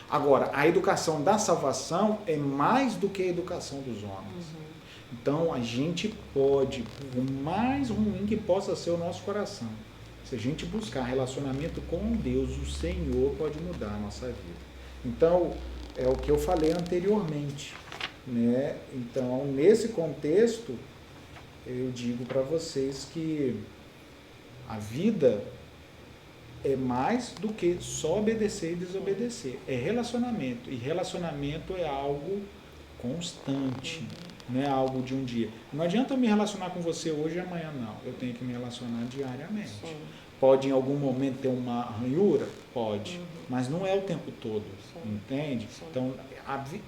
Agora, a educação da salvação é mais do que a educação dos homens. Então, a gente pode, por mais ruim que possa ser o nosso coração, se a gente buscar relacionamento com Deus, o Senhor pode mudar a nossa vida. Então, é o que eu falei anteriormente, né? Então, nesse contexto, eu digo para vocês que a vida é mais do que só obedecer e desobedecer. É relacionamento. E relacionamento é algo constante. Não é algo de um dia. Não adianta eu me relacionar com você hoje e amanhã, não. Eu tenho que me relacionar diariamente. Sim. Pode em algum momento ter uma ranhura? Pode. Mas não é o tempo todo. Sim. Entende? Sim. Então,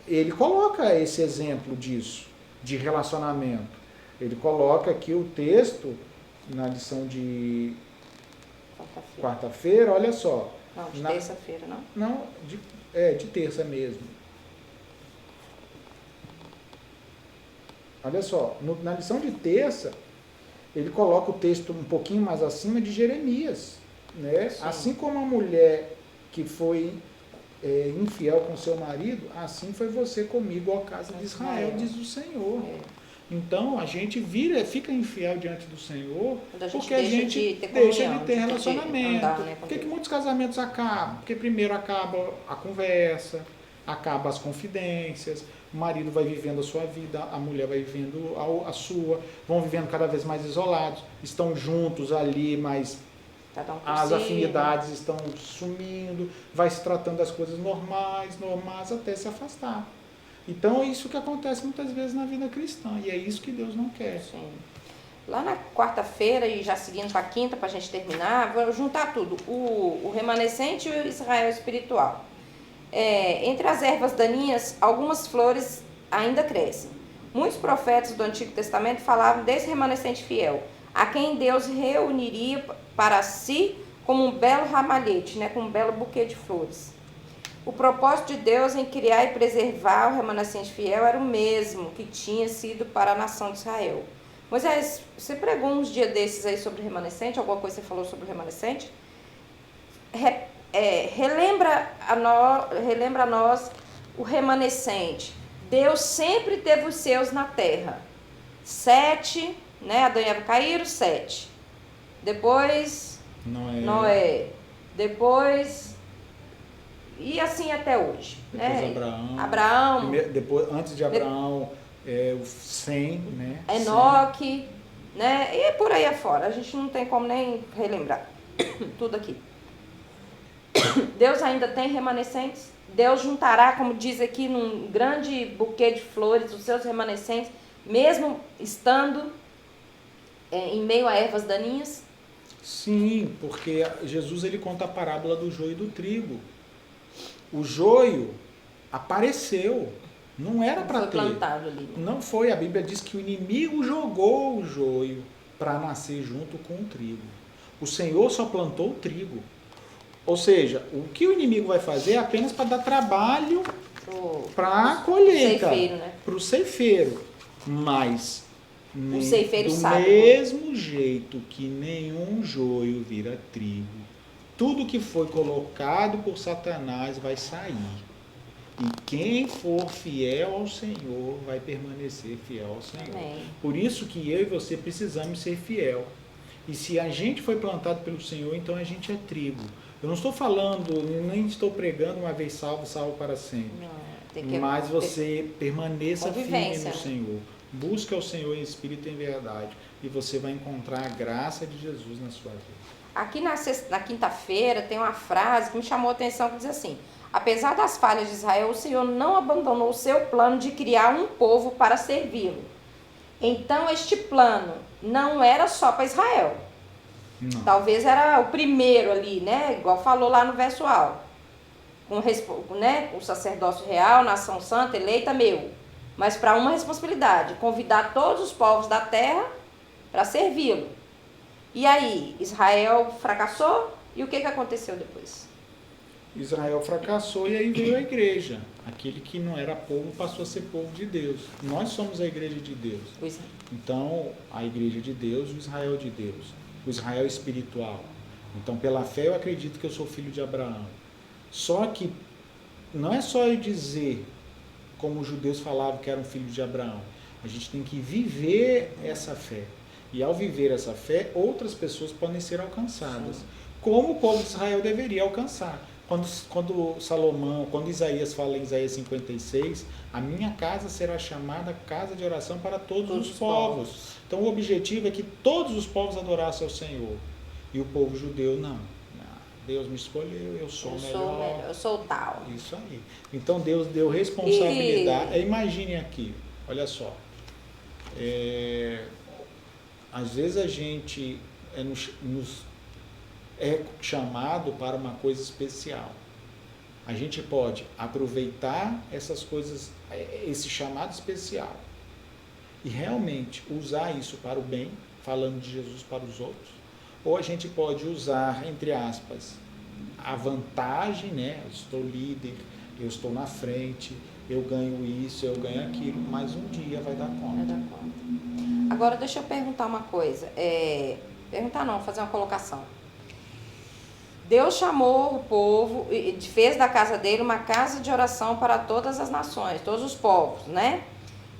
ele coloca esse exemplo disso, de relacionamento. Ele coloca aqui o texto na lição de quarta-feira, olha só. Não, de terça-feira, não? Não, de terça mesmo. Olha só, na lição de terça, ele coloca o texto um pouquinho mais acima de Jeremias. Né? Assim como a mulher que foi infiel com seu marido, assim foi você comigo, ó casa de Israel, diz o Senhor. Então, a gente fica infiel diante do Senhor porque a gente deixa de ter relacionamento. Por que muitos casamentos acabam? Porque primeiro acaba a conversa, acaba as confidências, o marido vai vivendo a sua vida, a mulher vai vivendo a sua, vão vivendo cada vez mais isolados, estão juntos ali, mas as afinidades estão sumindo, vai se tratando das coisas normais, até se afastar. Então é isso que acontece muitas vezes na vida cristã, e é isso que Deus não quer. Sim. Lá na quarta-feira, e já seguindo para a quinta, para a gente terminar, vou juntar tudo: o remanescente e o Israel espiritual. Entre as ervas daninhas, algumas flores ainda crescem. Muitos profetas do Antigo Testamento falavam desse remanescente fiel, a quem Deus reuniria para si como um belo ramalhete, né, como um belo buquê de flores. O propósito de Deus em criar e preservar o remanescente fiel era o mesmo que tinha sido para a nação de Israel. Moisés, você pregou uns dias desses aí sobre o remanescente? Alguma coisa você falou sobre o remanescente? Relembra a nós o remanescente. Deus sempre teve os seus na terra. 7, né? Adão e Eva caíram, 7. Depois, Noé. Depois, e assim até hoje. Depois né? Abraão. Depois, antes de Abraão, o Sem, né? Enoque, né? E por aí afora. A gente não tem como nem relembrar tudo aqui. Deus ainda tem remanescentes. Deus juntará, como diz aqui, num grande buquê de flores, os seus remanescentes, mesmo estando em meio a ervas daninhas. Sim, porque Jesus ele conta a parábola do joio e do trigo. O joio apareceu, não era para ter. Plantado ali. Não foi, a Bíblia diz que o inimigo jogou o joio para nascer junto com o trigo. O Senhor só plantou o trigo. Ou seja, o que o inimigo vai fazer é apenas para dar trabalho para a colheita, para o ceifeiro. Mas o ceifeiro do sabe, mesmo jeito que nenhum joio vira trigo, tudo que foi colocado por Satanás vai sair. E quem for fiel ao Senhor vai permanecer fiel ao Senhor. Amém. Por isso que eu e você precisamos ser fiel. E se a gente foi plantado pelo Senhor, então a gente é trigo. Eu não estou falando, nem estou pregando uma vez salvo, salvo para sempre. Não, mas você permaneça firme no Senhor. Busque ao Senhor em espírito e em verdade. E você vai encontrar a graça de Jesus na sua vida. Aqui na quinta-feira tem uma frase que me chamou a atenção, que diz assim: apesar das falhas de Israel, o Senhor não abandonou o seu plano de criar um povo para servi-lo. Então este plano não era só para Israel. Não. Talvez era o primeiro ali, né? Igual falou lá no verso alto. O sacerdócio real, nação santa, eleita, meu. Mas para uma responsabilidade: convidar todos os povos da terra para servi-lo. E aí, Israel fracassou, e o que aconteceu depois? Israel fracassou e aí veio a igreja. Aquele que não era povo passou a ser povo de Deus. Nós somos a igreja de Deus. Pois é. Então, a igreja de Deus, o Israel de Deus. O Israel espiritual. Então, pela fé, eu acredito que eu sou filho de Abraão. Só que não é só eu dizer, como os judeus falavam que eram filhos de Abraão. A gente tem que viver essa fé. E ao viver essa fé, outras pessoas podem ser alcançadas. Sim. Como o povo de Israel deveria alcançar. Quando Isaías fala em Isaías 56, a minha casa será chamada casa de oração para todos os povos. Então o objetivo é que todos os povos adorassem ao Senhor. E o povo judeu não. Deus me escolheu, eu sou melhor. Eu sou tal. Isso aí. Então Deus deu responsabilidade. Imagine aqui, olha só. Às vezes a gente é chamado para uma coisa especial. A gente pode aproveitar essas coisas, esse chamado especial, e realmente usar isso para o bem, falando de Jesus para os outros, ou a gente pode usar, entre aspas, a vantagem, né? Eu estou líder, eu estou na frente, eu ganho isso, eu ganho aquilo, mas um dia vai dar conta. Vai dar conta. Agora deixa eu perguntar uma coisa. Fazer uma colocação. Deus chamou o povo e fez da casa dele uma casa de oração para todas as nações, todos os povos, né?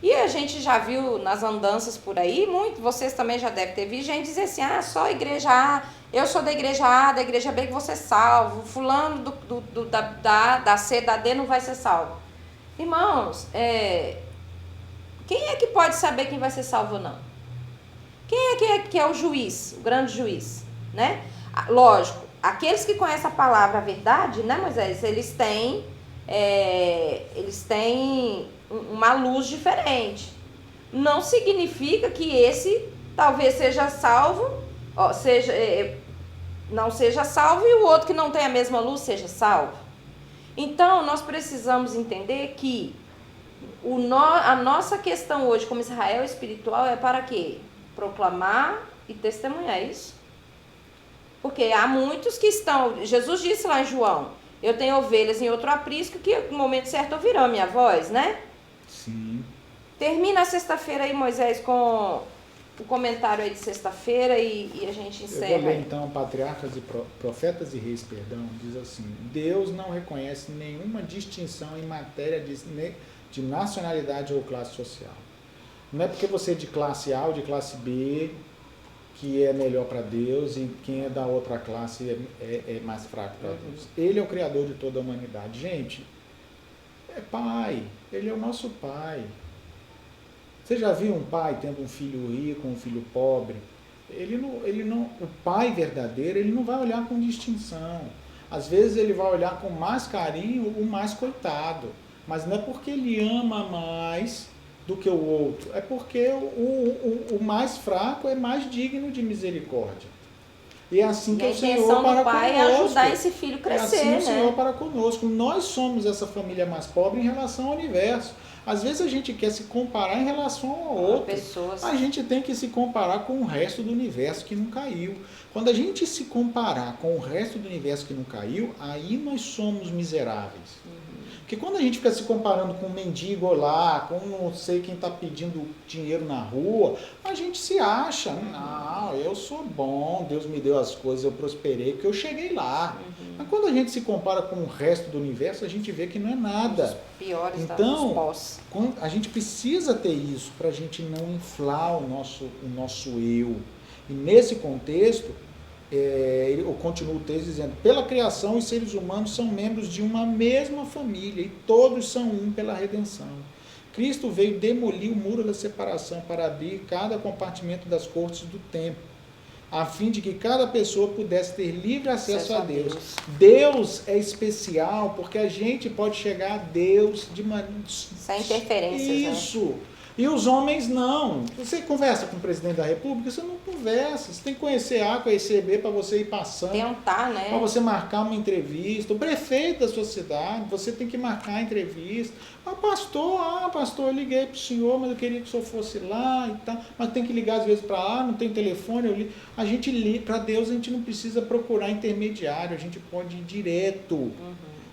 E a gente já viu nas andanças por aí, vocês também já devem ter visto gente dizer assim: só a igreja A, eu sou da igreja A, da igreja B que você é salvo, fulano da C, da D não vai ser salvo. Irmãos, quem é que pode saber quem vai ser salvo ou não? Quem é que é o juiz, o grande juiz, né? Lógico, aqueles que conhecem a palavra, a verdade, né, Moisés, eles têm uma luz diferente. Não significa que esse talvez seja salvo, não seja salvo, e o outro que não tem a mesma luz seja salvo. Então, nós precisamos entender que a nossa questão hoje como Israel espiritual é para quê? Proclamar e testemunhar, é isso? Porque há muitos que estão... Jesus disse lá em João, eu tenho ovelhas em outro aprisco que no momento certo ouvirão a minha voz, né? Sim. Termina a sexta-feira aí, Moisés, com o comentário aí de sexta-feira e a gente encerra. Eu vou ler então Patriarcas e Profetas e Reis, diz assim: Deus não reconhece nenhuma distinção em matéria de nacionalidade ou classe social. Não é porque você é de classe A ou de classe B que é melhor para Deus e quem é da outra classe é mais fraco para Deus. Ele é o Criador de toda a humanidade. Gente, é pai, ele é o nosso pai. Você já viu um pai tendo um filho rico, um filho pobre? O pai verdadeiro, ele não vai olhar com distinção. Às vezes ele vai olhar com mais carinho o mais coitado. Mas não é porque ele ama mais do que o outro. É porque o mais fraco é mais digno de misericórdia. E é assim que o Senhor para conosco. A intenção do pai é ajudar esse filho a crescer, né? É assim o Senhor para conosco. Nós somos essa família mais pobre em relação ao universo. Às vezes a gente quer se comparar em relação ao outro. A gente tem que se comparar com o resto do universo que não caiu. Quando a gente se comparar com o resto do universo que não caiu, aí nós somos miseráveis. Porque quando a gente fica se comparando com um mendigo lá, com não sei quem está pedindo dinheiro na rua, a gente se acha, não, eu sou bom, Deus me deu as coisas, eu prosperei, porque eu cheguei lá. Mas quando a gente se compara com o resto do universo, a gente vê que não é nada. Os piores então, a gente precisa ter isso para a gente não inflar o nosso eu. E nesse contexto, eu continuo o texto dizendo: pela criação, os seres humanos são membros de uma mesma família e todos são um pela redenção. Cristo veio demolir o muro da separação para abrir cada compartimento das cortes do templo, a fim de que cada pessoa pudesse ter livre acesso a Deus. Deus é especial porque a gente pode chegar a Deus de maneira... sem interferências. Isso. Né? E os homens não. Você conversa com o presidente da República, você não conversa. Você tem que conhecer A, conhecer B para você ir passando. Tentar, né? Para você marcar uma entrevista. O prefeito da sua cidade, você tem que marcar a entrevista. Pastor, eu liguei para o senhor, mas eu queria que o senhor fosse lá e tal. Mas tem que ligar às vezes para lá, não tem telefone. A gente liga, para Deus a gente não precisa procurar intermediário, a gente pode ir direto.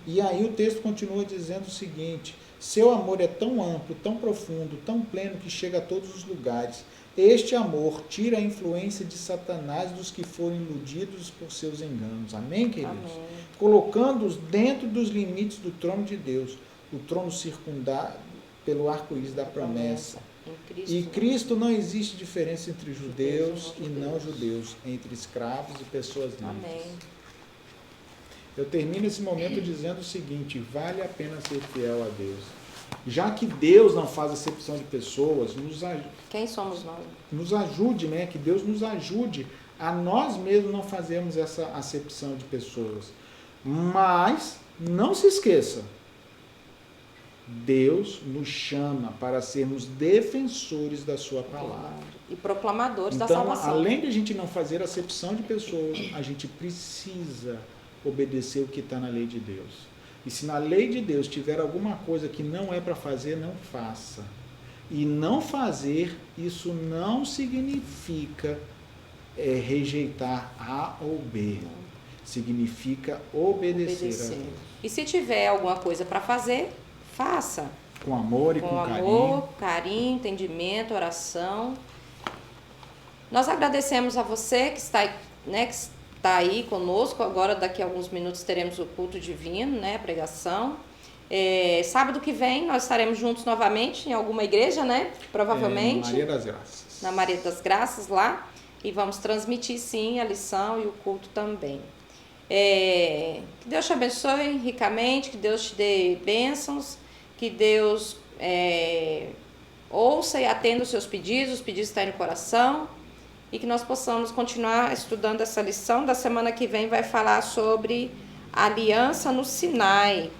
E aí o texto continua dizendo o seguinte: seu amor é tão amplo, tão profundo, tão pleno que chega a todos os lugares. Este amor tira a influência de Satanás dos que foram iludidos por seus enganos. Amém, queridos? Amém. Colocando-os dentro dos limites do trono de Deus, o trono circundado pelo arco-íris da promessa. E Cristo não existe diferença entre judeus e não judeus, entre escravos e pessoas livres. Amém. Eu termino esse momento dizendo o seguinte: vale a pena ser fiel a Deus. Já que Deus não faz acepção de pessoas, quem somos nós? Nos ajude, né? Que Deus nos ajude a nós mesmos não fazermos essa acepção de pessoas. Mas não se esqueça, Deus nos chama para sermos defensores da sua palavra. E proclamadores da então, salvação. Além de a gente não fazer acepção de pessoas, a gente precisa obedecer o que está na lei de Deus. E se na lei de Deus tiver alguma coisa que não é para fazer, não faça. E não fazer, isso não significa rejeitar A ou B. Significa obedecer a Deus. E se tiver alguma coisa para fazer, faça. Com amor e com carinho. Com amor, carinho, entendimento, oração. Nós agradecemos a você que está, né, que está aí conosco. Agora, daqui a alguns minutos, teremos o culto divino, né, a pregação. Sábado que vem, nós estaremos juntos novamente em alguma igreja, né? Provavelmente. Na Maria das Graças. Na Maria das Graças, lá. E vamos transmitir, sim, a lição e o culto também. Que Deus te abençoe ricamente, que Deus te dê bênçãos, que Deus ouça e atenda os seus pedidos, os pedidos estão aí no coração, e que nós possamos continuar estudando essa lição. Da semana que vem vai falar sobre a aliança no Sinai.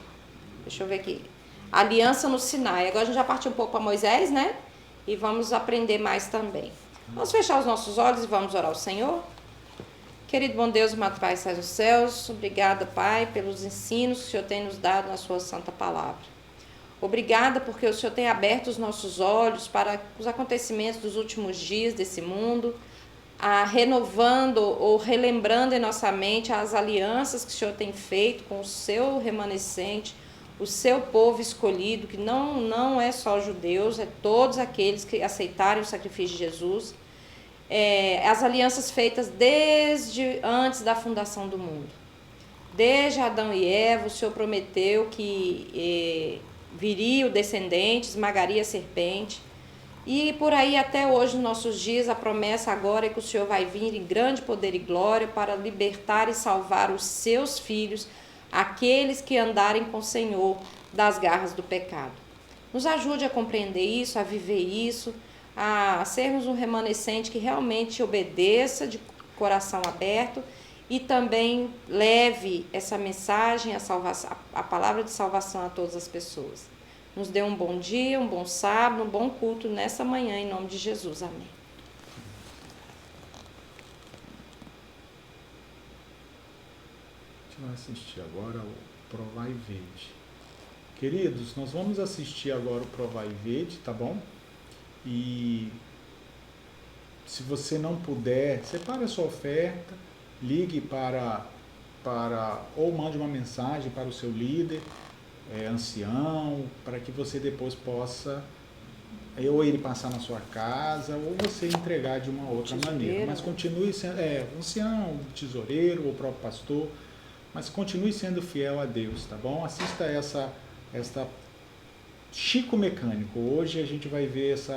Deixa eu ver aqui. aliança no Sinai. Agora a gente já partiu um pouco para Moisés, né? E vamos aprender mais também. Vamos fechar os nossos olhos e vamos orar ao Senhor? Querido bom Deus, Mato Pai, sai dos céus, obrigada, Pai, pelos ensinos que o Senhor tem nos dado na sua santa palavra. Obrigada porque o Senhor tem aberto os nossos olhos para os acontecimentos dos últimos dias desse mundo, renovando ou relembrando em nossa mente as alianças que o Senhor tem feito com o seu remanescente, o seu povo escolhido, que não é só judeus, é todos aqueles que aceitaram o sacrifício de Jesus. As alianças feitas desde antes da fundação do mundo. Desde Adão e Eva, o Senhor prometeu que viria o descendente, esmagaria a serpente. E por aí até hoje, nos nossos dias, a promessa agora é que o Senhor vai vir em grande poder e glória para libertar e salvar os seus filhos, aqueles que andarem com o Senhor das garras do pecado. Nos ajude a compreender isso, a viver isso, a sermos um remanescente que realmente obedeça de coração aberto e também leve essa mensagem, a palavra de salvação a todas as pessoas. Nos dê um bom dia, um bom sábado, um bom culto nessa manhã, em nome de Jesus. Amém. A gente vai assistir agora o Provai e Vede. Queridos, nós vamos assistir agora o Provai e Vede, tá bom? E se você não puder, separe a sua oferta, ligue ou mande uma mensagem para o seu líder, ancião, para que você depois possa, ou ele passar na sua casa, ou você entregar de uma outra maneira. Mas continue sendo, ancião, tesoureiro, ou próprio pastor, mas continue sendo fiel a Deus, tá bom? Assista essa Chico Mecânico. Hoje a gente vai ver esse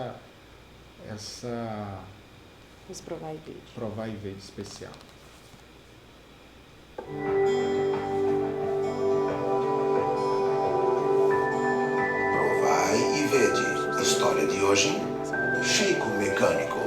Provai e Vede especial. Provai e Vede. História de hoje, Chico Mecânico.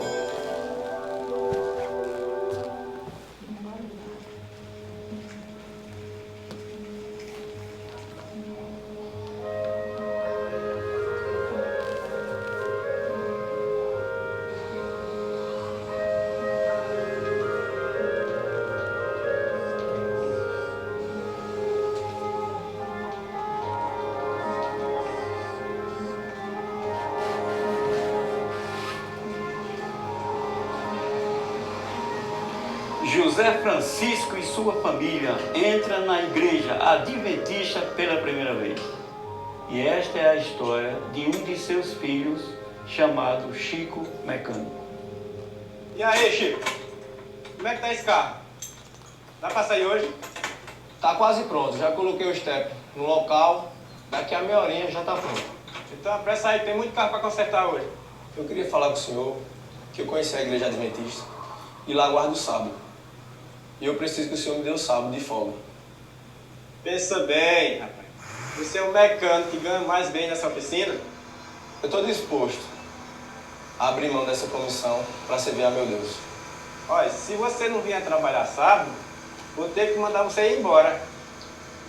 José Francisco e sua família entram na igreja adventista pela primeira vez. E esta é a história de um de seus filhos, chamado Chico Mecânico. E aí, Chico? Como é que tá esse carro? Dá pra sair hoje? Tá quase pronto, já coloquei o step no local, daqui a meia horinha já tá pronto. Então apressa aí, tem muito carro pra consertar hoje. Eu queria falar com o senhor que eu conheci a igreja adventista e lá guardo o sábado. E eu preciso que o senhor me dê o sábado de folga. Pensa bem, rapaz. Você é um mecânico que ganha mais bem nessa oficina? Eu estou disposto a abrir mão dessa comissão para servir a meu Deus. Olha, se você não vier trabalhar sábado, vou ter que mandar você ir embora.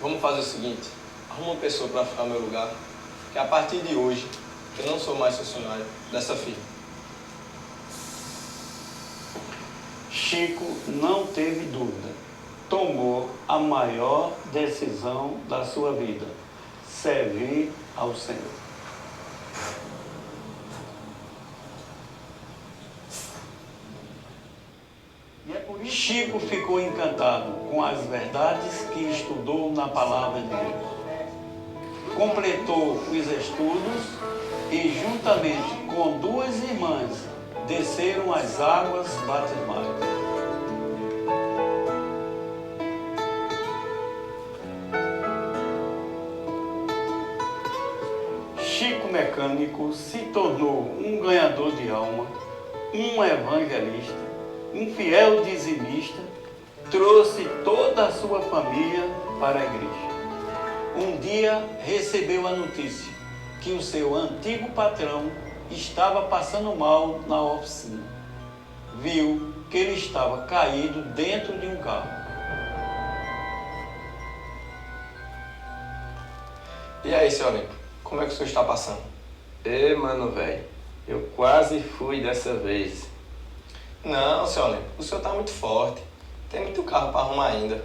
Vamos fazer o seguinte, arruma uma pessoa para ficar no meu lugar, que a partir de hoje eu não sou mais funcionário dessa firma. Chico não teve dúvida. Tomou a maior decisão da sua vida: servir ao Senhor. Chico ficou encantado com as verdades que estudou na palavra de Deus. Completou os estudos e, juntamente com duas irmãs, desceram as águas batismais. Chico Mecânico se tornou um ganhador de alma, um evangelista, um fiel dizimista, trouxe toda a sua família para a igreja. Um dia recebeu a notícia que o seu antigo patrão estava passando mal na oficina. Viu que ele estava caído dentro de um carro. E aí, seu Olímpio, como é que o senhor está passando? Mano, velho, eu quase fui dessa vez. Não, seu Olímpio, o senhor está muito forte. Tem muito carro para arrumar ainda.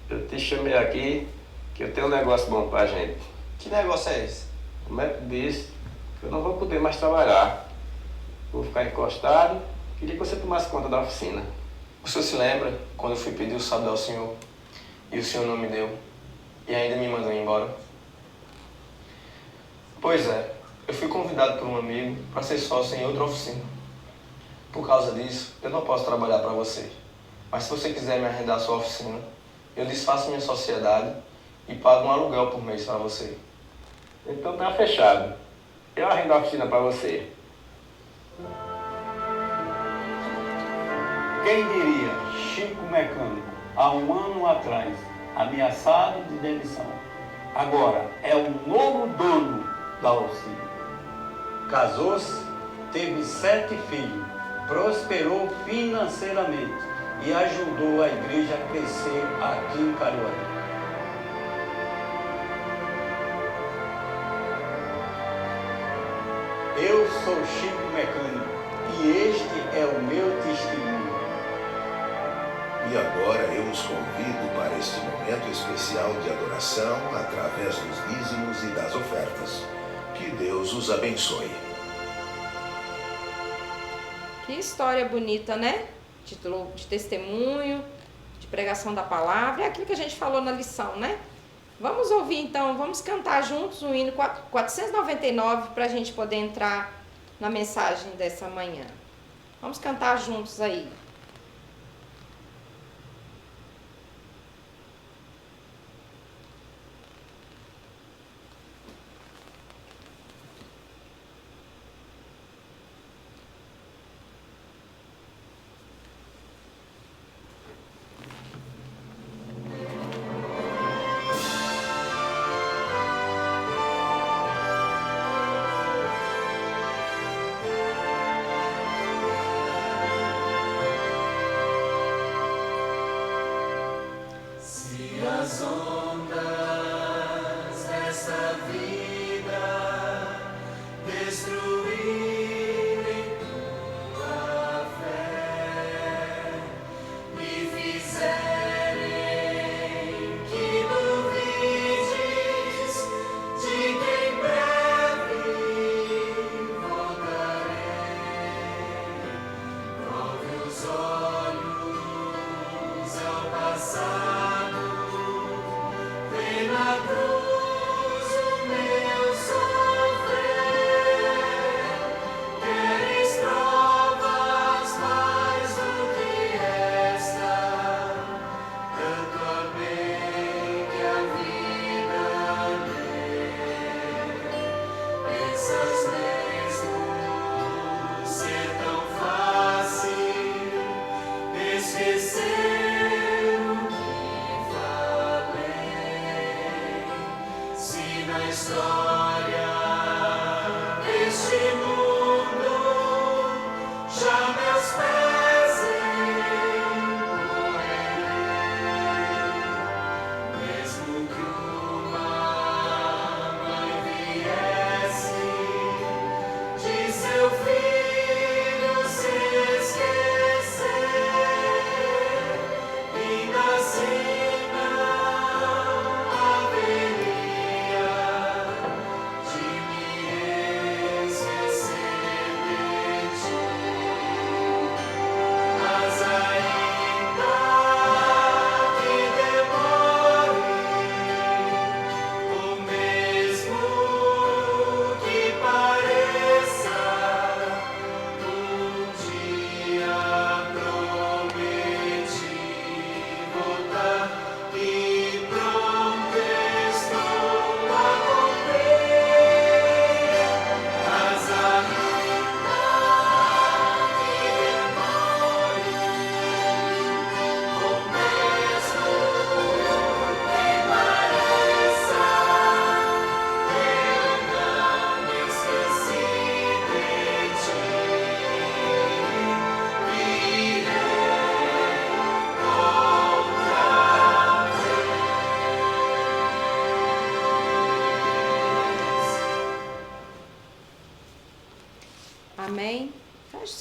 Eu te chamei aqui que eu tenho um negócio bom pra gente. Que negócio é esse? O médico disse que eu não vou poder mais trabalhar. Vou ficar encostado. Queria que você tomasse conta da oficina. O senhor se lembra quando eu fui pedir o sábado ao senhor e o senhor não me deu e ainda me mandou embora? Pois é, eu fui convidado por um amigo para ser sócio em outra oficina. Por causa disso, eu não posso trabalhar para você. Mas se você quiser me arrendar a sua oficina, eu desfaço minha sociedade e pago um aluguel por mês para você. Então tá fechado. Eu arrendo a oficina pra você. Quem diria, Chico Mecânico, há um ano atrás, ameaçado de demissão. Agora é o novo dono da oficina. Casou-se, teve 7 filhos, prosperou financeiramente e ajudou a igreja a crescer aqui em Caruaru. Eu sou Chico Mecânico e este é o meu testemunho. E agora eu os convido para este momento especial de adoração através dos dízimos e das ofertas. Que Deus os abençoe. Que história bonita, né? Título de testemunho, de pregação da palavra, é aquilo que a gente falou na lição, né? Vamos ouvir então, vamos cantar juntos o hino 499 para a gente poder entrar na mensagem dessa manhã. Vamos cantar juntos aí.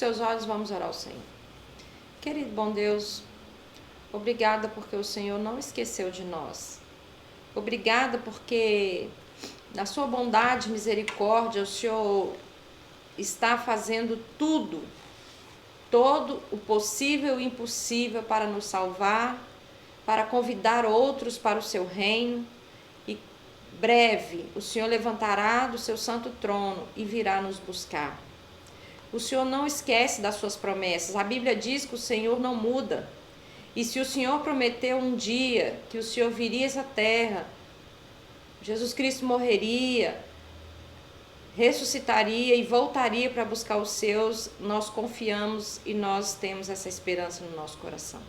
seus olhos, vamos orar ao Senhor. Querido bom Deus, obrigada porque o Senhor não esqueceu de nós. Obrigada porque na sua bondade e misericórdia o Senhor está fazendo tudo, todo o possível e impossível para nos salvar, para convidar outros para o seu reino. E breve o Senhor levantará do seu santo trono e virá nos buscar. O Senhor não esquece das suas promessas. A Bíblia diz que o Senhor não muda. E se o Senhor prometeu um dia que o Senhor viria a essa terra, Jesus Cristo morreria, ressuscitaria e voltaria para buscar os seus, nós confiamos e nós temos essa esperança no nosso coração.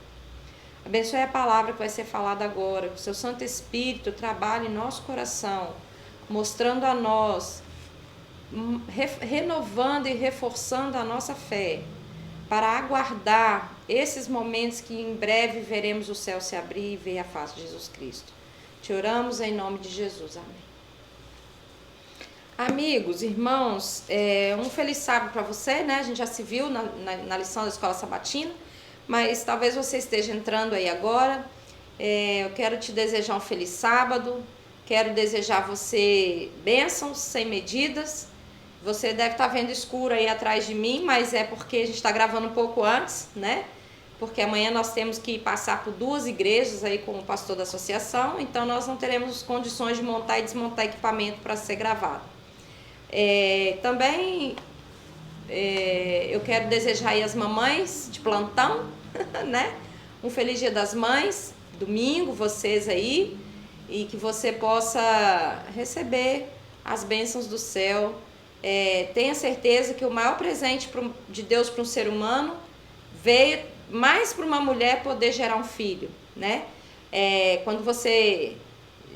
Abençoe a palavra que vai ser falada agora, que o seu Santo Espírito trabalhe em nosso coração, mostrando a nós, renovando e reforçando a nossa fé, para aguardar esses momentos que em breve veremos o céu se abrir e ver a face de Jesus Cristo. Te oramos em nome de Jesus. Amém. Amigos, irmãos, um feliz sábado para você, né? A gente já se viu na lição da Escola Sabatina, mas talvez você esteja entrando aí agora. Eu quero te desejar um feliz sábado, quero desejar a você bênçãos sem medidas. Você deve estar vendo escuro aí atrás de mim, mas é porque a gente está gravando um pouco antes, né? Porque amanhã nós temos que passar por 2 igrejas aí com o pastor da associação, então nós não teremos condições de montar e desmontar equipamento para ser gravado. Também eu quero desejar aí às mamães de plantão, né? Um feliz Dia das Mães, domingo, vocês aí, e que você possa receber as bênçãos do céu. Tenha certeza que o maior presente de Deus para um ser humano veio mais para uma mulher poder gerar um filho, né? Quando você,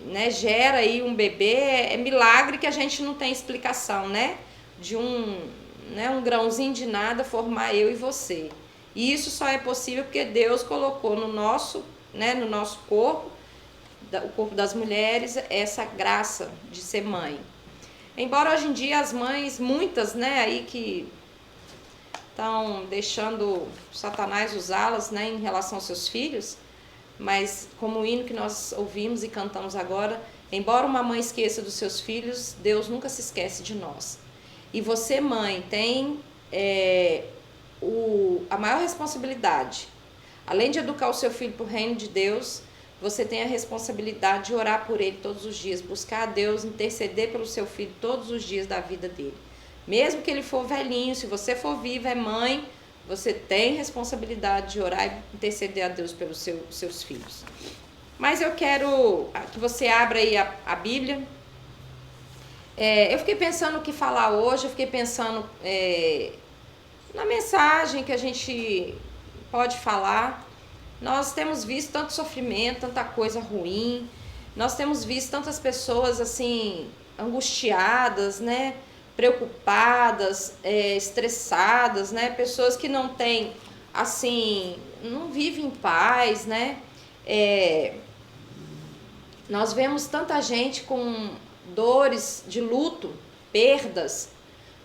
né, gera aí um bebê, é milagre que a gente não tem explicação, né? De um grãozinho de nada formar eu e você. E isso só é possível porque Deus colocou no nosso corpo, o corpo das mulheres, essa graça de ser mãe. Embora hoje em dia as mães, muitas, né, aí que estão deixando Satanás usá-las, né, em relação aos seus filhos, mas como o hino que nós ouvimos e cantamos agora, embora uma mãe esqueça dos seus filhos, Deus nunca se esquece de nós. E você, mãe, tem a maior responsabilidade. Além de educar o seu filho para o reino de Deus, você tem a responsabilidade de orar por ele todos os dias, buscar a Deus, interceder pelo seu filho todos os dias da vida dele. Mesmo que ele for velhinho, se você for viva, é mãe, você tem responsabilidade de orar e interceder a Deus pelos seus filhos. Mas eu quero que você abra aí a Bíblia. Eu fiquei pensando o que falar hoje, eu fiquei pensando na mensagem que a gente pode falar. Nós temos visto tanto sofrimento, tanta coisa ruim, nós temos visto tantas pessoas assim, angustiadas, né? Preocupadas, estressadas, né? Pessoas que não têm, assim, não vivem em paz, né? Nós vemos tanta gente com dores de luto, perdas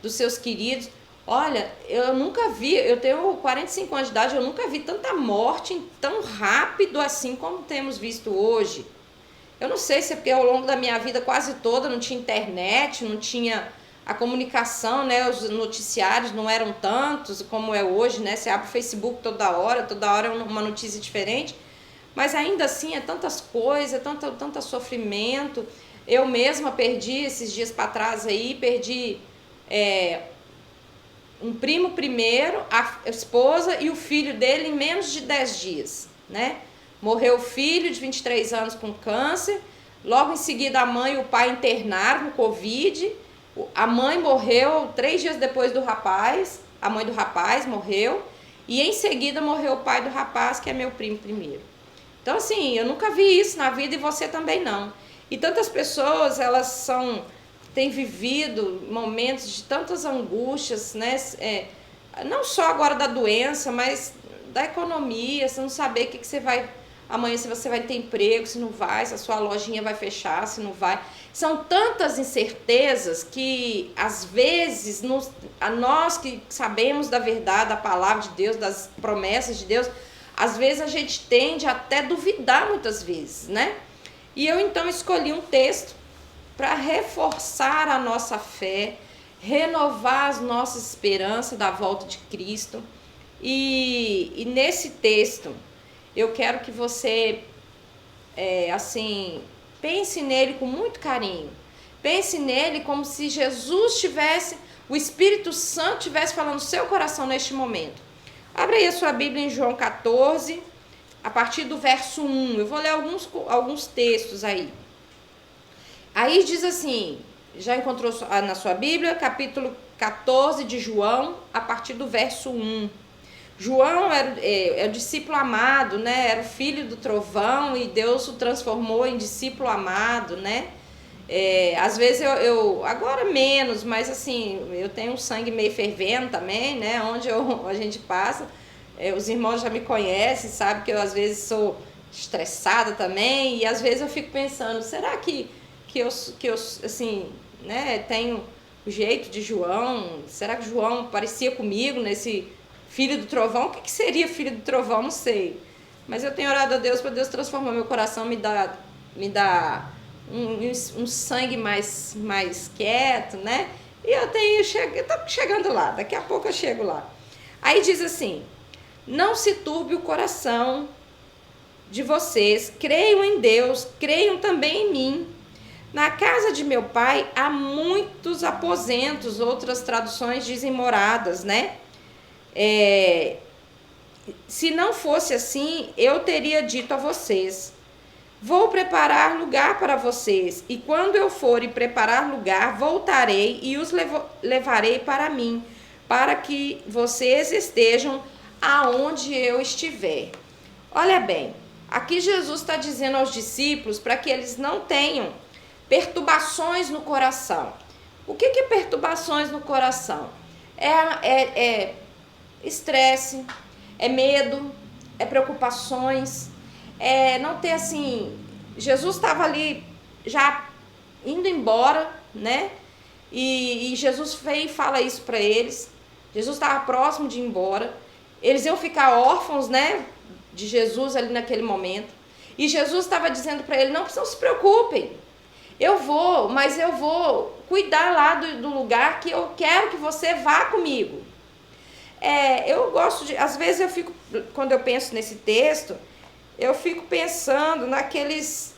dos seus queridos. Olha, eu nunca vi, eu tenho 45 anos de idade, eu nunca vi tanta morte tão rápido assim como temos visto hoje. Eu não sei se é porque ao longo da minha vida quase toda não tinha internet, não tinha a comunicação, né? Os noticiários não eram tantos como é hoje, né? Você abre o Facebook toda hora é uma notícia diferente. Mas ainda assim é tantas coisas, tanto sofrimento. Eu mesma perdi esses dias para trás aí, um primo primeiro, a esposa e o filho dele em menos de 10 dias, né? Morreu o filho de 23 anos com câncer, logo em seguida a mãe e o pai internaram com Covid, a mãe morreu 3 dias depois do rapaz, a mãe do rapaz morreu, e em seguida morreu o pai do rapaz, que é meu primo primeiro. Então assim, eu nunca vi isso na vida e você também não. E tantas pessoas, elas têm vivido momentos de tantas angústias, né? Não só agora da doença, mas da economia, você não saber o que você vai amanhã se você vai ter emprego, se não vai, se a sua lojinha vai fechar, se não vai. São tantas incertezas que, às vezes, a nós que sabemos da verdade, da palavra de Deus, das promessas de Deus, às vezes a gente tende até duvidar muitas vezes, né? E eu, então, escolhi um texto para reforçar a nossa fé, renovar as nossas esperanças da volta de Cristo. E nesse texto, eu quero que você, pense nele com muito carinho. Pense nele como se Jesus tivesse, o Espírito Santo estivesse falando no seu coração neste momento. Abre aí a sua Bíblia em João 14, a partir do verso 1. Eu vou ler alguns textos aí. Aí diz assim, já encontrou na sua Bíblia, capítulo 14 de João, a partir do verso 1. João era o discípulo amado, né? Era o filho do trovão e Deus o transformou em discípulo amado, né? Às vezes eu agora menos, mas assim, eu tenho um sangue meio fervendo também, né? Onde a gente passa, os irmãos já me conhecem, sabem que eu às vezes sou estressada também, e às vezes eu fico pensando, será que eu assim, né, tenho o jeito de João? Será que João parecia comigo nesse filho do trovão? O que seria filho do trovão? Não sei. Mas eu tenho orado a Deus para Deus transformar meu coração, me dar um sangue mais quieto, né? E eu tô chegando lá, daqui a pouco eu chego lá. Aí diz assim, não se turbe o coração de vocês, creiam em Deus, creiam também em mim. Na casa de meu pai há muitos aposentos, outras traduções dizem moradas, né? Se não fosse assim, eu teria dito a vocês, vou preparar lugar para vocês, e quando eu for e preparar lugar, voltarei e os levarei para mim, para que vocês estejam aonde eu estiver. Olha bem, aqui Jesus está dizendo aos discípulos para que eles não tenham perturbações no coração. O que é perturbações no coração? É estresse, é medo, é preocupações, não ter assim... Jesus estava ali já indo embora, né? E Jesus veio e fala isso para eles. Jesus estava próximo de ir embora. Eles iam ficar órfãos, né, de Jesus ali naquele momento. E Jesus estava dizendo para ele, não se preocupem. Eu vou, mas eu vou cuidar lá do lugar que eu quero que você vá comigo. Eu gosto de... Às vezes quando eu penso nesse texto, eu fico pensando naqueles...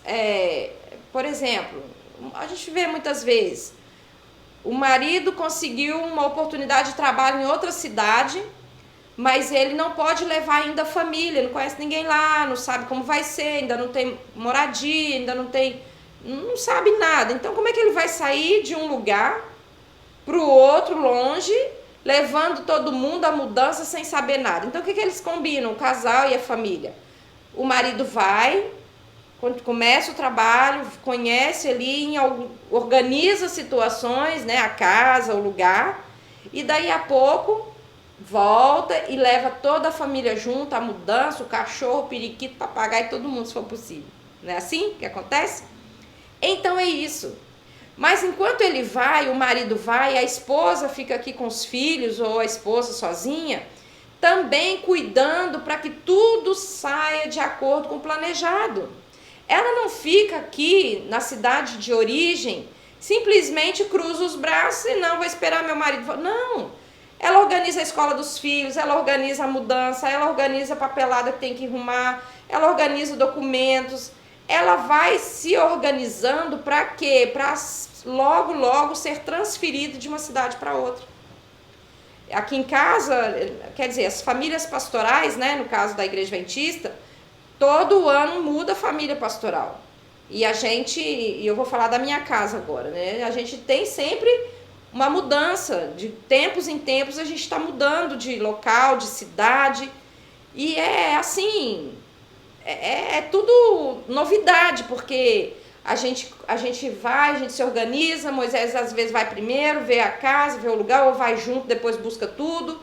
por exemplo, a gente vê muitas vezes, o marido conseguiu uma oportunidade de trabalho em outra cidade, mas ele não pode levar ainda a família, não conhece ninguém lá, não sabe como vai ser, ainda não tem moradia, não sabe nada. Então, como é que ele vai sair de um lugar para o outro, longe, levando todo mundo à mudança sem saber nada? Então, o que eles combinam, o casal e a família? O marido vai, quando começa o trabalho, conhece ali, organiza situações, né, a casa, o lugar, e daí a pouco volta e leva toda a família junto, a mudança, o cachorro, o periquito, o papagaio, todo mundo, se for possível. Não é assim que acontece? Então é isso. Mas enquanto ele vai, o marido vai, a esposa fica aqui com os filhos, ou a esposa sozinha, também cuidando para que tudo saia de acordo com o planejado. Ela não fica aqui na cidade de origem, simplesmente cruza os braços e não, vou esperar meu marido. Não, ela organiza a escola dos filhos, ela organiza a mudança, ela organiza a papelada que tem que arrumar, ela organiza documentos, ela vai se organizando para quê? Para logo ser transferida de uma cidade para outra. Aqui em casa, quer dizer, as famílias pastorais, né, no caso da Igreja Adventista, todo ano muda a família pastoral. E eu vou falar da minha casa agora, né? A gente tem sempre uma mudança, de tempos em tempos a gente está mudando de local, de cidade. E assim, é tudo novidade, porque a gente vai, a gente se organiza, Moisés às vezes vai primeiro, vê a casa, vê o lugar, ou vai junto, depois busca tudo.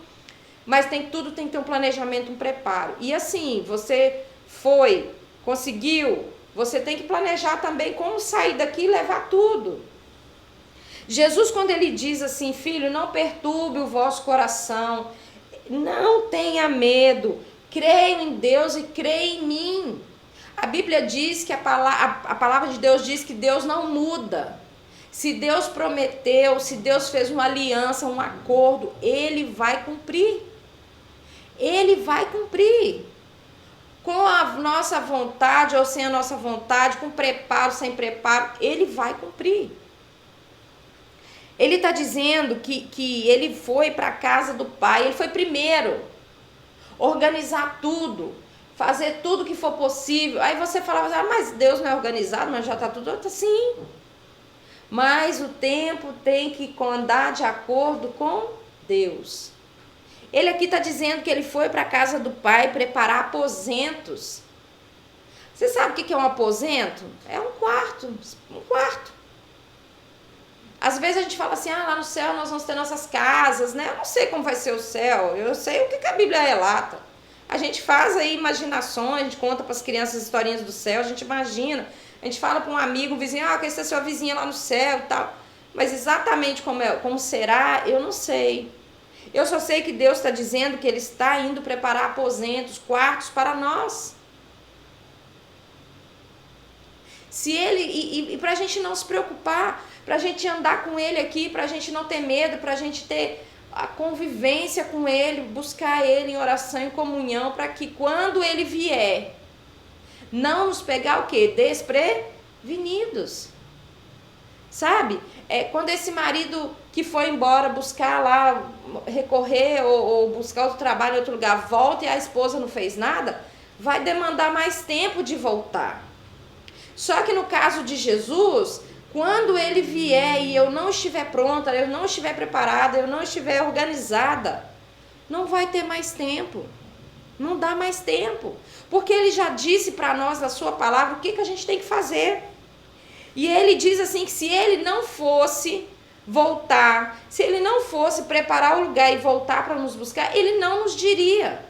Mas tudo tem que ter um planejamento, um preparo. E assim, você foi Conseguiu? Você tem que planejar também como sair daqui e levar tudo. Jesus, quando ele diz assim, filho, não perturbe o vosso coração, não tenha medo, creio em Deus e creia em mim. A Bíblia diz que a palavra de Deus diz que Deus não muda. Se Deus prometeu, se Deus fez uma aliança, um acordo, Ele vai cumprir. Ele vai cumprir. Com a nossa vontade ou sem a nossa vontade, com preparo, sem preparo, Ele vai cumprir. Ele está dizendo que ele foi para a casa do Pai, ele foi primeiro, organizar tudo, fazer tudo que for possível. Aí você falava, mas Deus não é organizado, mas já está tudo assim. Mas o tempo tem que andar de acordo com Deus. Ele aqui está dizendo que ele foi para a casa do Pai preparar aposentos. Você sabe o que é um aposento? É um quarto. Às vezes a gente fala assim, lá no céu nós vamos ter nossas casas, né? Eu não sei como vai ser o céu, eu sei o que a Bíblia relata. A gente faz aí imaginações, a gente conta para as crianças historinhas do céu, a gente imagina, a gente fala para um amigo, um vizinho, que essa é sua vizinha lá no céu e tal. Mas exatamente como será, eu não sei. Eu só sei que Deus está dizendo que Ele está indo preparar aposentos, quartos para nós. E para a gente não se preocupar, para a gente andar com Ele aqui, para a gente não ter medo, para a gente ter a convivência com Ele, buscar Ele em oração e comunhão, para que quando Ele vier, não nos pegar o quê? Desprevenidos. Sabe? Quando esse marido que foi embora buscar lá, recorrer ou buscar outro trabalho em outro lugar, volta e a esposa não fez nada, vai demandar mais tempo de voltar. Só que no caso de Jesus, quando Ele vier e eu não estiver pronta, eu não estiver preparada, eu não estiver organizada, não vai ter mais tempo. Não dá mais tempo. Porque Ele já disse para nós na sua palavra o que a gente tem que fazer. E Ele diz assim que se Ele não fosse voltar, se Ele não fosse preparar o lugar e voltar para nos buscar, Ele não nos diria.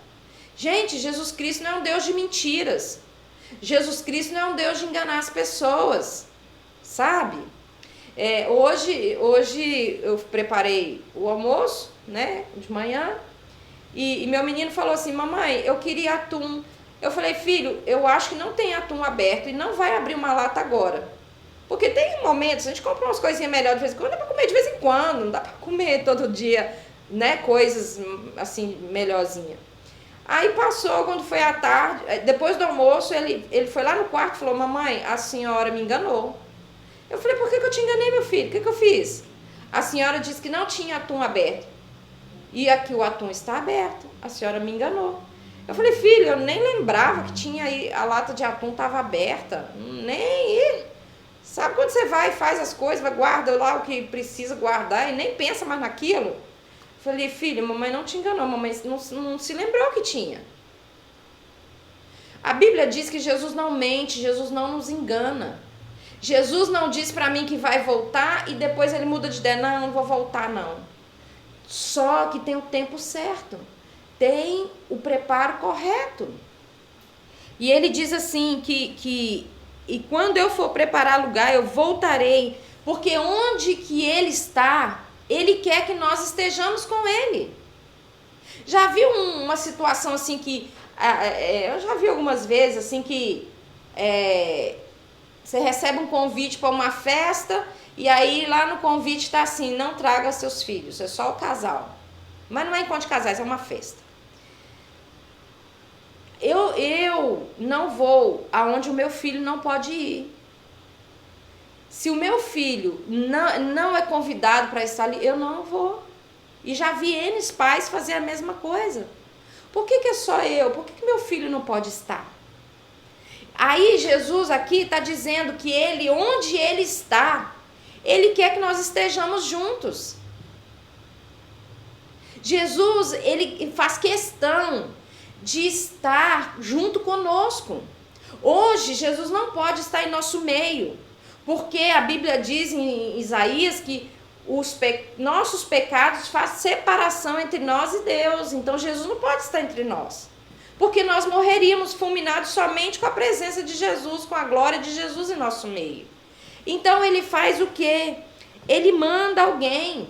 Gente, Jesus Cristo não é um Deus de mentiras. Jesus Cristo não é um Deus de enganar as pessoas, sabe? Hoje eu preparei o almoço, né, de manhã, e meu menino falou assim, mamãe, eu queria atum. Eu falei, filho, eu acho que não tem atum aberto e não vai abrir uma lata agora. Porque tem momentos, a gente compra umas coisinhas melhores de vez em quando, dá pra comer de vez em quando, não dá pra comer todo dia, né, coisas assim, melhorzinhas. Aí passou, quando foi à tarde, depois do almoço, ele foi lá no quarto e falou, mamãe, a senhora me enganou. Eu falei, por que eu te enganei, meu filho? O que eu fiz? A senhora disse que não tinha atum aberto. E aqui o atum está aberto. A senhora me enganou. Eu falei, filho, eu nem lembrava que tinha aí, a lata de atum estava aberta. Nem. Sabe quando você vai e faz as coisas, guarda lá o que precisa guardar e nem pensa mais naquilo? Falei, filho, mamãe não te enganou, mamãe não se lembrou que tinha. A Bíblia diz que Jesus não mente, Jesus não nos engana. Jesus não diz para mim que vai voltar e depois Ele muda de ideia, não vou voltar não. Só que tem o tempo certo, tem o preparo correto. E Ele diz assim que e quando eu for preparar lugar, eu voltarei, porque onde que Ele está, Ele quer que nós estejamos com Ele. Já viu uma situação assim que, eu já vi algumas vezes assim que você recebe um convite para uma festa e aí lá no convite está assim, não traga seus filhos, é só o casal. Mas não é encontro de casais, é uma festa. Eu não vou aonde o meu filho não pode ir. Se o meu filho não é convidado para estar ali, eu não vou. E já vi N pais fazer a mesma coisa. Por que é só eu? Por que meu filho não pode estar? Aí Jesus aqui está dizendo que Ele, onde Ele está, Ele quer que nós estejamos juntos. Jesus, Ele faz questão de estar junto conosco. Hoje, Jesus não pode estar em nosso meio, porque a Bíblia diz em Isaías que nossos pecados fazem separação entre nós e Deus. Então, Jesus não pode estar entre nós. porque nós morreríamos fulminados somente com a presença de Jesus, com a glória de Jesus em nosso meio. Então ele faz o quê? Ele manda alguém.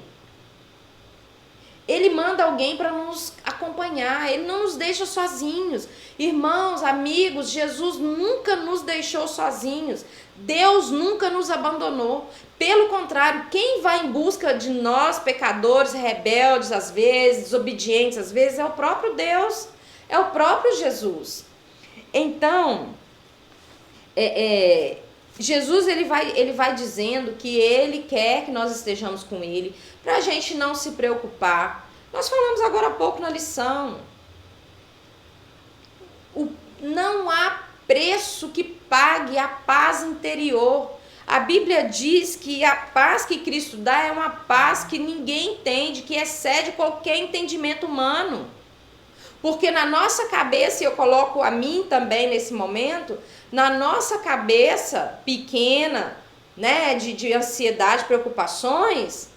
Ele manda alguém para nos acompanhar, ele não nos deixa sozinhos. Irmãos, amigos, Jesus nunca nos deixou sozinhos. Deus nunca nos abandonou. Pelo contrário, quem vai em busca de nós, pecadores, rebeldes às vezes, desobedientes às vezes, é o próprio Deus, é o próprio Jesus. Então, Jesus ele vai dizendo que ele quer que nós estejamos com ele, para a gente não se preocupar. Nós falamos agora há pouco na lição. Não há preço que pague a paz interior. A Bíblia diz que a paz que Cristo dá é uma paz que ninguém entende, que excede qualquer entendimento humano. Porque na nossa cabeça, e eu coloco a mim também nesse momento, na nossa cabeça pequena, né, de ansiedade, preocupações,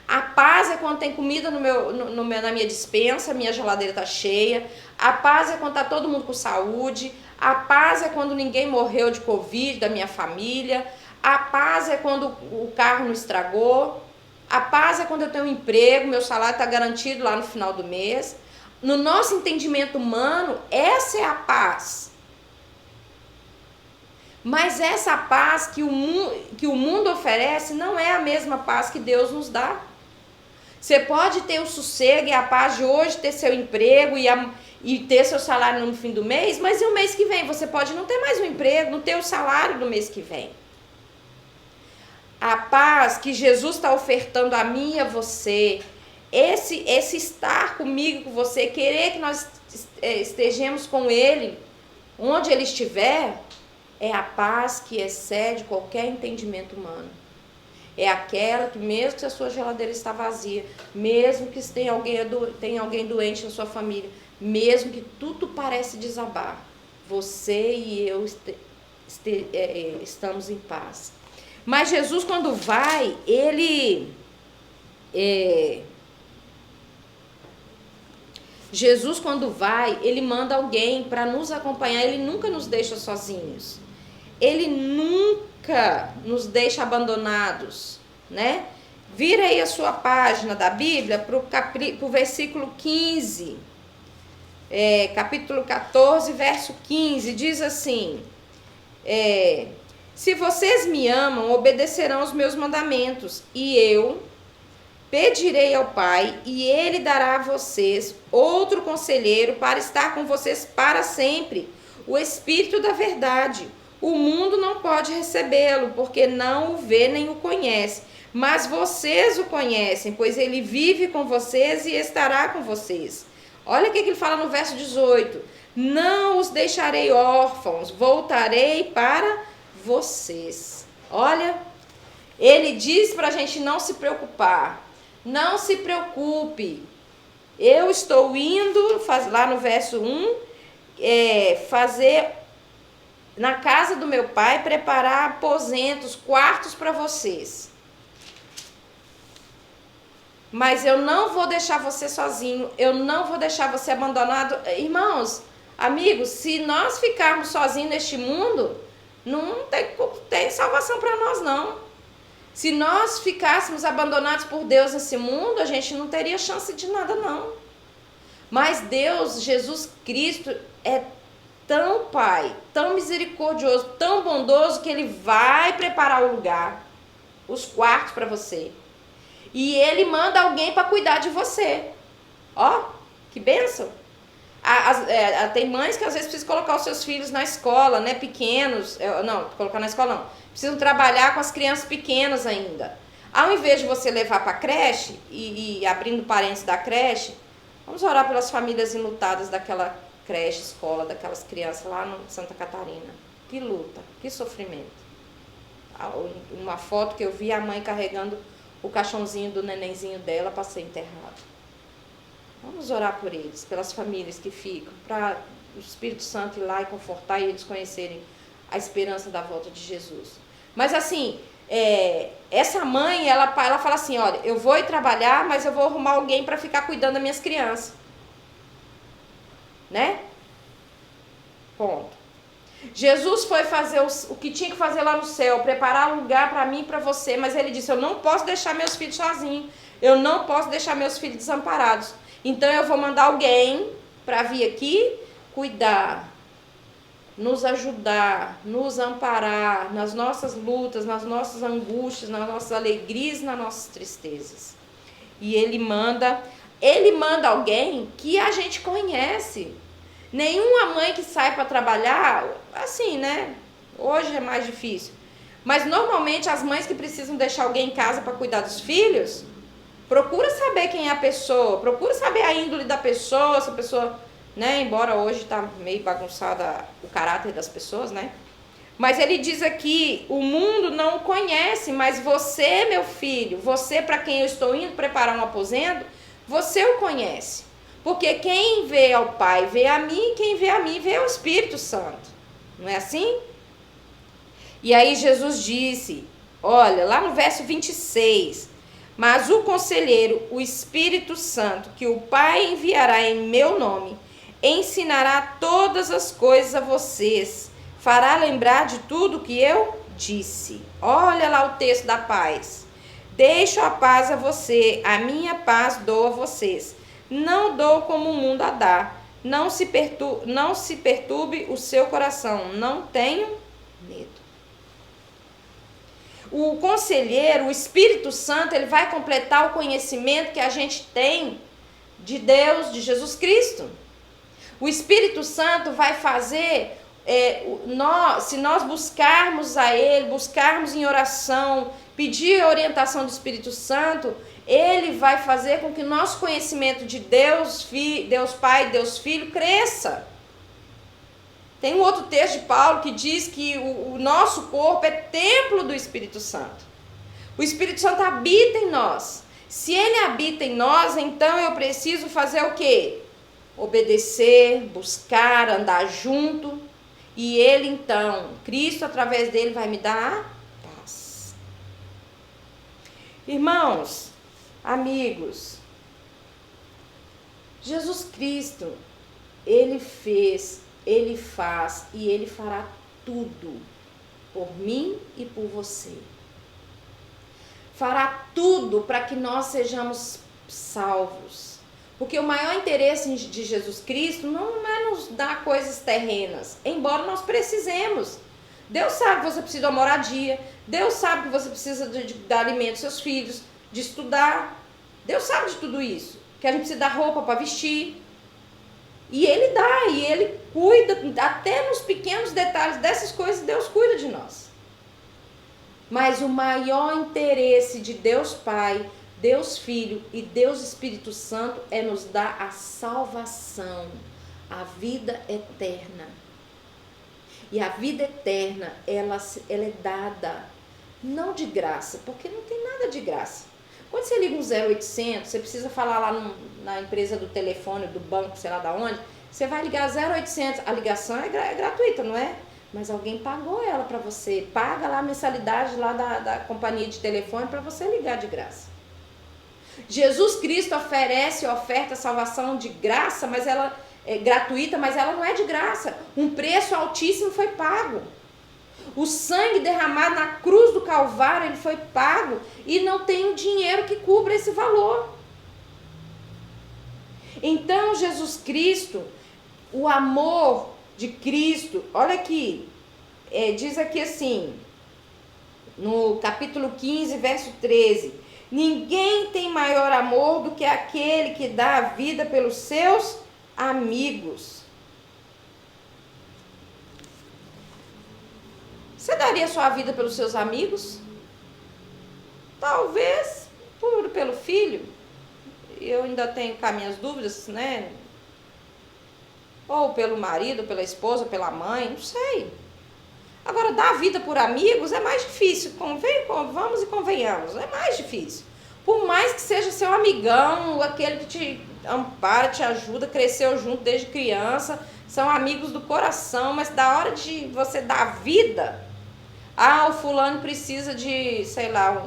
a paz é quando tem comida na minha despensa, minha geladeira está cheia. A paz é quando está todo mundo com saúde. A paz é quando ninguém morreu de Covid da minha família. A paz é quando o carro não estragou. A paz é quando eu tenho um emprego, meu salário está garantido lá no final do mês. No nosso entendimento humano, essa é a paz. Mas essa paz que o mundo oferece não é a mesma paz que Deus nos dá. Você pode ter o sossego e a paz de hoje, ter seu emprego e ter seu salário no fim do mês, mas e o mês que vem? Você pode não ter mais um emprego, não ter o salário do mês que vem. A paz que Jesus está ofertando a mim e a você, esse estar comigo, com você, querer que nós estejamos com Ele, onde Ele estiver, é a paz que excede qualquer entendimento humano. É aquela que mesmo que a sua geladeira está vazia, mesmo que tenha alguém doente na sua família, mesmo que tudo parece desabar, você e eu estamos em paz. Mas Jesus, quando vai, ele manda alguém para nos acompanhar, ele nunca nos deixa sozinhos. Ele nunca nos deixa abandonados, né? Vira aí a sua página da Bíblia para o versículo 15. Capítulo 14, verso 15, diz assim: se vocês me amam, obedecerão os meus mandamentos, e eu pedirei ao Pai, e Ele dará a vocês outro conselheiro para estar com vocês para sempre, o Espírito da verdade. O mundo não pode recebê-lo, porque não o vê nem o conhece, mas vocês o conhecem, pois ele vive com vocês e estará com vocês. Olha o que ele fala no verso 18: não os deixarei órfãos, voltarei para vocês. Olha, ele diz para a gente não se preocupar. Não se preocupe. Eu estou indo, lá no verso 1, fazer na casa do meu pai, preparar aposentos, quartos para vocês. Mas eu não vou deixar você sozinho, eu não vou deixar você abandonado. Irmãos, amigos, se nós ficarmos sozinhos neste mundo, não tem salvação para nós, não. Se nós ficássemos abandonados por Deus nesse mundo, a gente não teria chance de nada, não. Mas Deus, Jesus Cristo, é tão Pai, tão misericordioso, tão bondoso, que Ele vai preparar o lugar, os quartos para você. E Ele manda alguém para cuidar de você. Ó, que bênção. Tem mães que às vezes precisam colocar os seus filhos na escola, né, pequenos. Não, colocar na escola não. Precisam trabalhar com as crianças pequenas ainda. Ao invés de você levar para a creche, e abrindo parênteses da creche, vamos orar pelas famílias enlutadas daquela creche, escola, daquelas crianças lá no Santa Catarina. Que luta, que sofrimento. Uma foto que eu vi, a mãe carregando o caixãozinho do nenenzinho dela para ser enterrado. Vamos orar por eles, pelas famílias que ficam, para o Espírito Santo ir lá e confortar e eles conhecerem a esperança da volta de Jesus. Mas assim, essa mãe, ela fala assim: olha, eu vou ir trabalhar, mas eu vou arrumar alguém para ficar cuidando das minhas crianças. Né? Ponto. Jesus foi fazer o que tinha que fazer lá no céu, preparar um lugar para mim e para você, mas ele disse, eu não posso deixar meus filhos sozinhos, eu não posso deixar meus filhos desamparados. Então eu vou mandar alguém para vir aqui cuidar, nos ajudar, nos amparar nas nossas lutas, nas nossas angústias, nas nossas alegrias, nas nossas tristezas. E ele manda alguém que a gente conhece. Nenhuma mãe que sai para trabalhar, assim, né? Hoje é mais difícil. Mas normalmente as mães que precisam deixar alguém em casa para cuidar dos filhos, procura saber quem é a pessoa, procura saber a índole da pessoa, se a pessoa, né? Embora hoje está meio bagunçada o caráter das pessoas, né? Mas ele diz aqui, o mundo não o conhece, mas você, meu filho, você para quem eu estou indo preparar um aposento, você o conhece. Porque quem vê ao Pai vê a mim, quem vê a mim vê o Espírito Santo. Não é assim? E aí Jesus disse, olha, lá no verso 26, mas o conselheiro, o Espírito Santo, que o Pai enviará em meu nome, ensinará todas as coisas a vocês, fará lembrar de tudo que eu disse. Olha lá o texto da paz. Deixo a paz a você, a minha paz dou a vocês. Não dou como o mundo a dá. Não se perturbe o seu coração. Não tenho medo. O conselheiro, o Espírito Santo, ele vai completar o conhecimento que a gente tem de Deus, de Jesus Cristo. O Espírito Santo vai fazer, se nós buscarmos a Ele, buscarmos em oração, pedir a orientação do Espírito Santo, Ele vai fazer com que o nosso conhecimento de Deus, Deus Pai, Deus Filho, cresça. Tem um outro texto de Paulo que diz que o nosso corpo é templo do Espírito Santo. O Espírito Santo habita em nós. Se Ele habita em nós, então eu preciso fazer o quê? Obedecer, buscar, andar junto. E Ele então, Cristo através dele vai me dar a paz. Irmãos, amigos, Jesus Cristo, Ele fez, Ele faz e Ele fará tudo por mim e por você. Fará tudo para que nós sejamos salvos. Porque o maior interesse de Jesus Cristo não é nos dar coisas terrenas, embora nós precisemos. Deus sabe que você precisa de uma moradia, Deus sabe que você precisa de dar alimento aos seus filhos, de estudar. Deus sabe de tudo isso, que a gente precisa dar roupa para vestir. E Ele dá, e Ele cuida, até nos pequenos detalhes dessas coisas, Deus cuida de nós. Mas o maior interesse de Deus Pai, Deus Filho e Deus Espírito Santo é nos dar a salvação, a vida eterna. E a vida eterna, ela é dada, não de graça, porque não tem nada de graça. Quando você liga um 0800, você precisa falar lá na empresa do telefone, do banco, sei lá de onde, você vai ligar 0800, a ligação é gratuita, não é? Mas alguém pagou ela para você, paga lá a mensalidade lá da companhia de telefone para você ligar de graça. Jesus Cristo oferta a salvação de graça, mas ela é gratuita, mas ela não é de graça. Um preço altíssimo foi pago. O sangue derramado na cruz do Calvário, ele foi pago e não tem um dinheiro que cubra esse valor. Então, Jesus Cristo, o amor de Cristo, olha aqui, diz aqui assim, no capítulo 15, verso 13, ninguém tem maior amor do que aquele que dá a vida pelos seus amigos. Você daria sua vida pelos seus amigos? Talvez pelo filho. Eu ainda tenho cá minhas dúvidas, né? Ou pelo marido, pela esposa, pela mãe, não sei. Agora, dar a vida por amigos é mais difícil. Vamos e convenhamos, é mais difícil. Por mais que seja seu amigão, aquele que te ampara, te ajuda, cresceu junto desde criança, são amigos do coração, mas da hora de você dar a vida, o fulano precisa de, sei lá,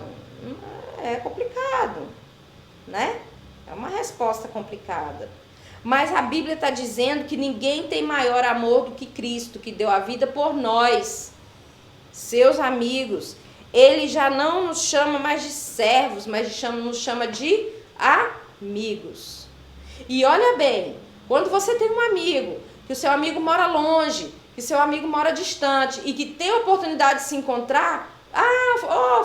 é complicado, né? É uma resposta complicada. Mas a Bíblia está dizendo que ninguém tem maior amor do que Cristo, que deu a vida por nós, seus amigos. Ele já não nos chama mais de servos, mas nos chama de amigos. E olha bem, quando você tem um amigo, que o seu amigo mora longe, que o seu amigo mora distante e que tem a oportunidade de se encontrar,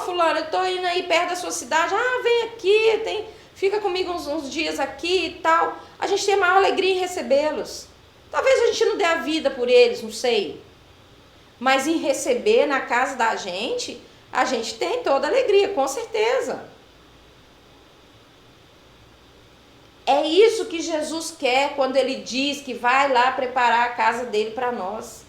fulano, eu estou indo aí perto da sua cidade, vem aqui, fica comigo uns dias aqui e tal. A gente tem a maior alegria em recebê-los. Talvez a gente não dê a vida por eles, não sei. Mas em receber na casa da gente, a gente tem toda a alegria, com certeza. É isso que Jesus quer quando ele diz que vai lá preparar a casa dele para nós.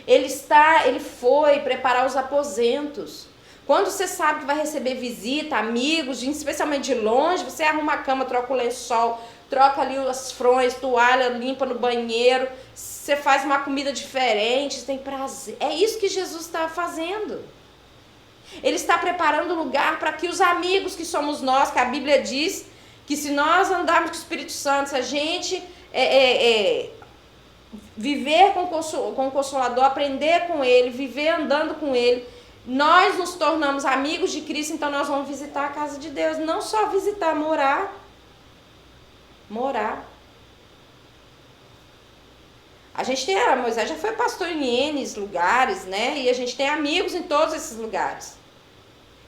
Ele foi preparar os aposentos. Quando você sabe que vai receber visita, amigos, especialmente de longe, você arruma a cama, troca o lençol, troca ali as fronhas, toalha, limpa no banheiro, você faz uma comida diferente, tem prazer. É isso que Jesus está fazendo. Ele está preparando o lugar para que os amigos que somos nós, que a Bíblia diz que se nós andarmos com o Espírito Santo, se a gente viver com o Consolador, aprender com Ele, viver andando com Ele, nós nos tornamos amigos de Cristo, então nós vamos visitar a casa de Deus. Não só visitar, morar. A gente tem, Moisés já foi pastor em N lugares, né? E a gente tem amigos em todos esses lugares.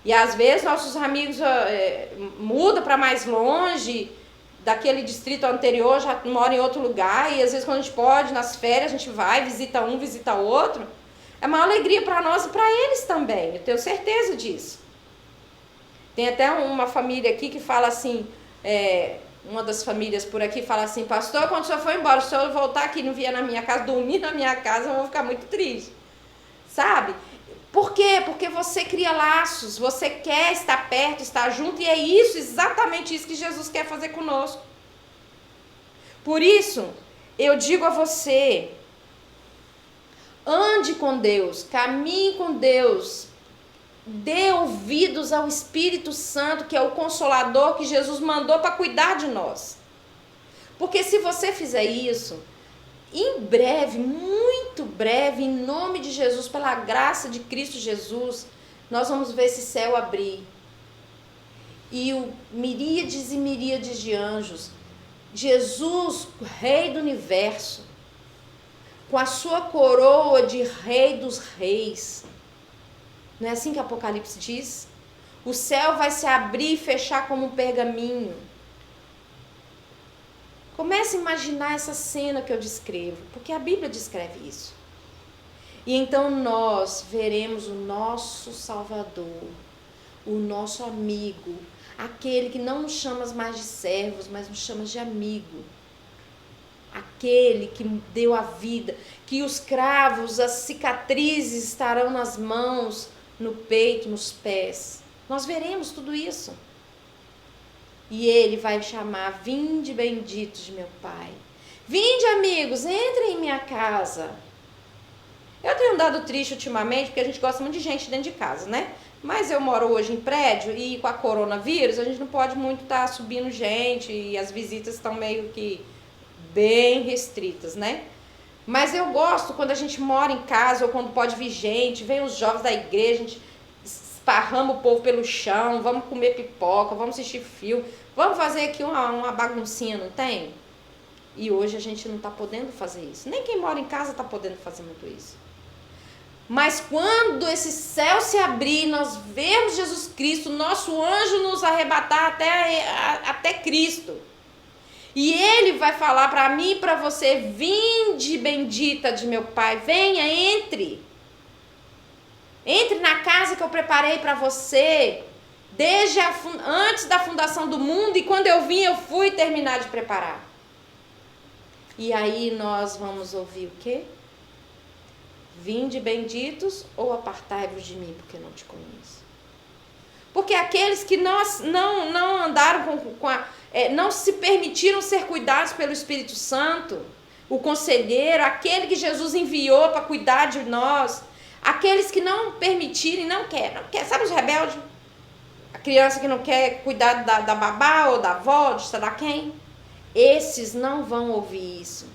E às vezes nossos amigos mudam para mais longe, daquele distrito anterior já mora em outro lugar, e às vezes quando a gente pode, nas férias, a gente vai, visita um, visita outro. É uma alegria para nós e para eles também, eu tenho certeza disso. Tem até uma família aqui que fala assim, uma das famílias por aqui fala assim, pastor, quando o senhor for embora, se o senhor voltar aqui e não vier na minha casa, dormir na minha casa, eu vou ficar muito triste. Sabe? Por quê? Porque você cria laços, você quer estar perto, estar junto, e é isso, exatamente isso que Jesus quer fazer conosco. Por isso, eu digo a você, ande com Deus, caminhe com Deus, dê ouvidos ao Espírito Santo, que é o Consolador que Jesus mandou para cuidar de nós. Porque se você fizer isso, em breve, muito breve, em nome de Jesus, pela graça de Cristo Jesus, nós vamos ver esse céu abrir. E miríades e miríades de anjos, Jesus, Rei do Universo, com a sua coroa de Rei dos Reis. Não é assim que Apocalipse diz? O céu vai se abrir e fechar como um pergaminho. Comece a imaginar essa cena que eu descrevo, porque a Bíblia descreve isso. E então nós veremos o nosso Salvador, o nosso amigo, aquele que não nos chama mais de servos, mas nos chama de amigo. Aquele que deu a vida, que os cravos, as cicatrizes estarão nas mãos, no peito, nos pés. Nós veremos tudo isso. E ele vai chamar, vinde benditos de meu Pai. Vinde, amigos, entrem em minha casa. Eu tenho andado triste ultimamente, porque a gente gosta muito de gente dentro de casa, né? Mas eu moro hoje em prédio e com a coronavírus, a gente não pode muito estar subindo gente e as visitas estão meio que bem restritas, né? Mas eu gosto quando a gente mora em casa ou quando pode vir gente, vem os jovens da igreja, a gente esparrama o povo pelo chão, vamos comer pipoca, vamos assistir filme, vamos fazer aqui uma baguncinha, não tem? E hoje a gente não está podendo fazer isso. Nem quem mora em casa está podendo fazer muito isso. Mas quando esse céu se abrir, nós vemos Jesus Cristo, nosso anjo nos arrebatar até Cristo. E ele vai falar para mim e para você, vinde bendita de meu Pai, venha, entre. Entre na casa que eu preparei para você, desde antes da fundação do mundo, e quando eu vim, eu fui terminar de preparar. E aí nós vamos ouvir o quê? Vinde benditos ou apartai-vos de mim, porque não te conheço. Porque aqueles que não andaram não se permitiram ser cuidados pelo Espírito Santo, o conselheiro, aquele que Jesus enviou para cuidar de nós, aqueles que não permitirem, não quer, sabe os rebeldes? A criança que não quer cuidar da babá ou da avó, de sei lá quem? Esses não vão ouvir isso.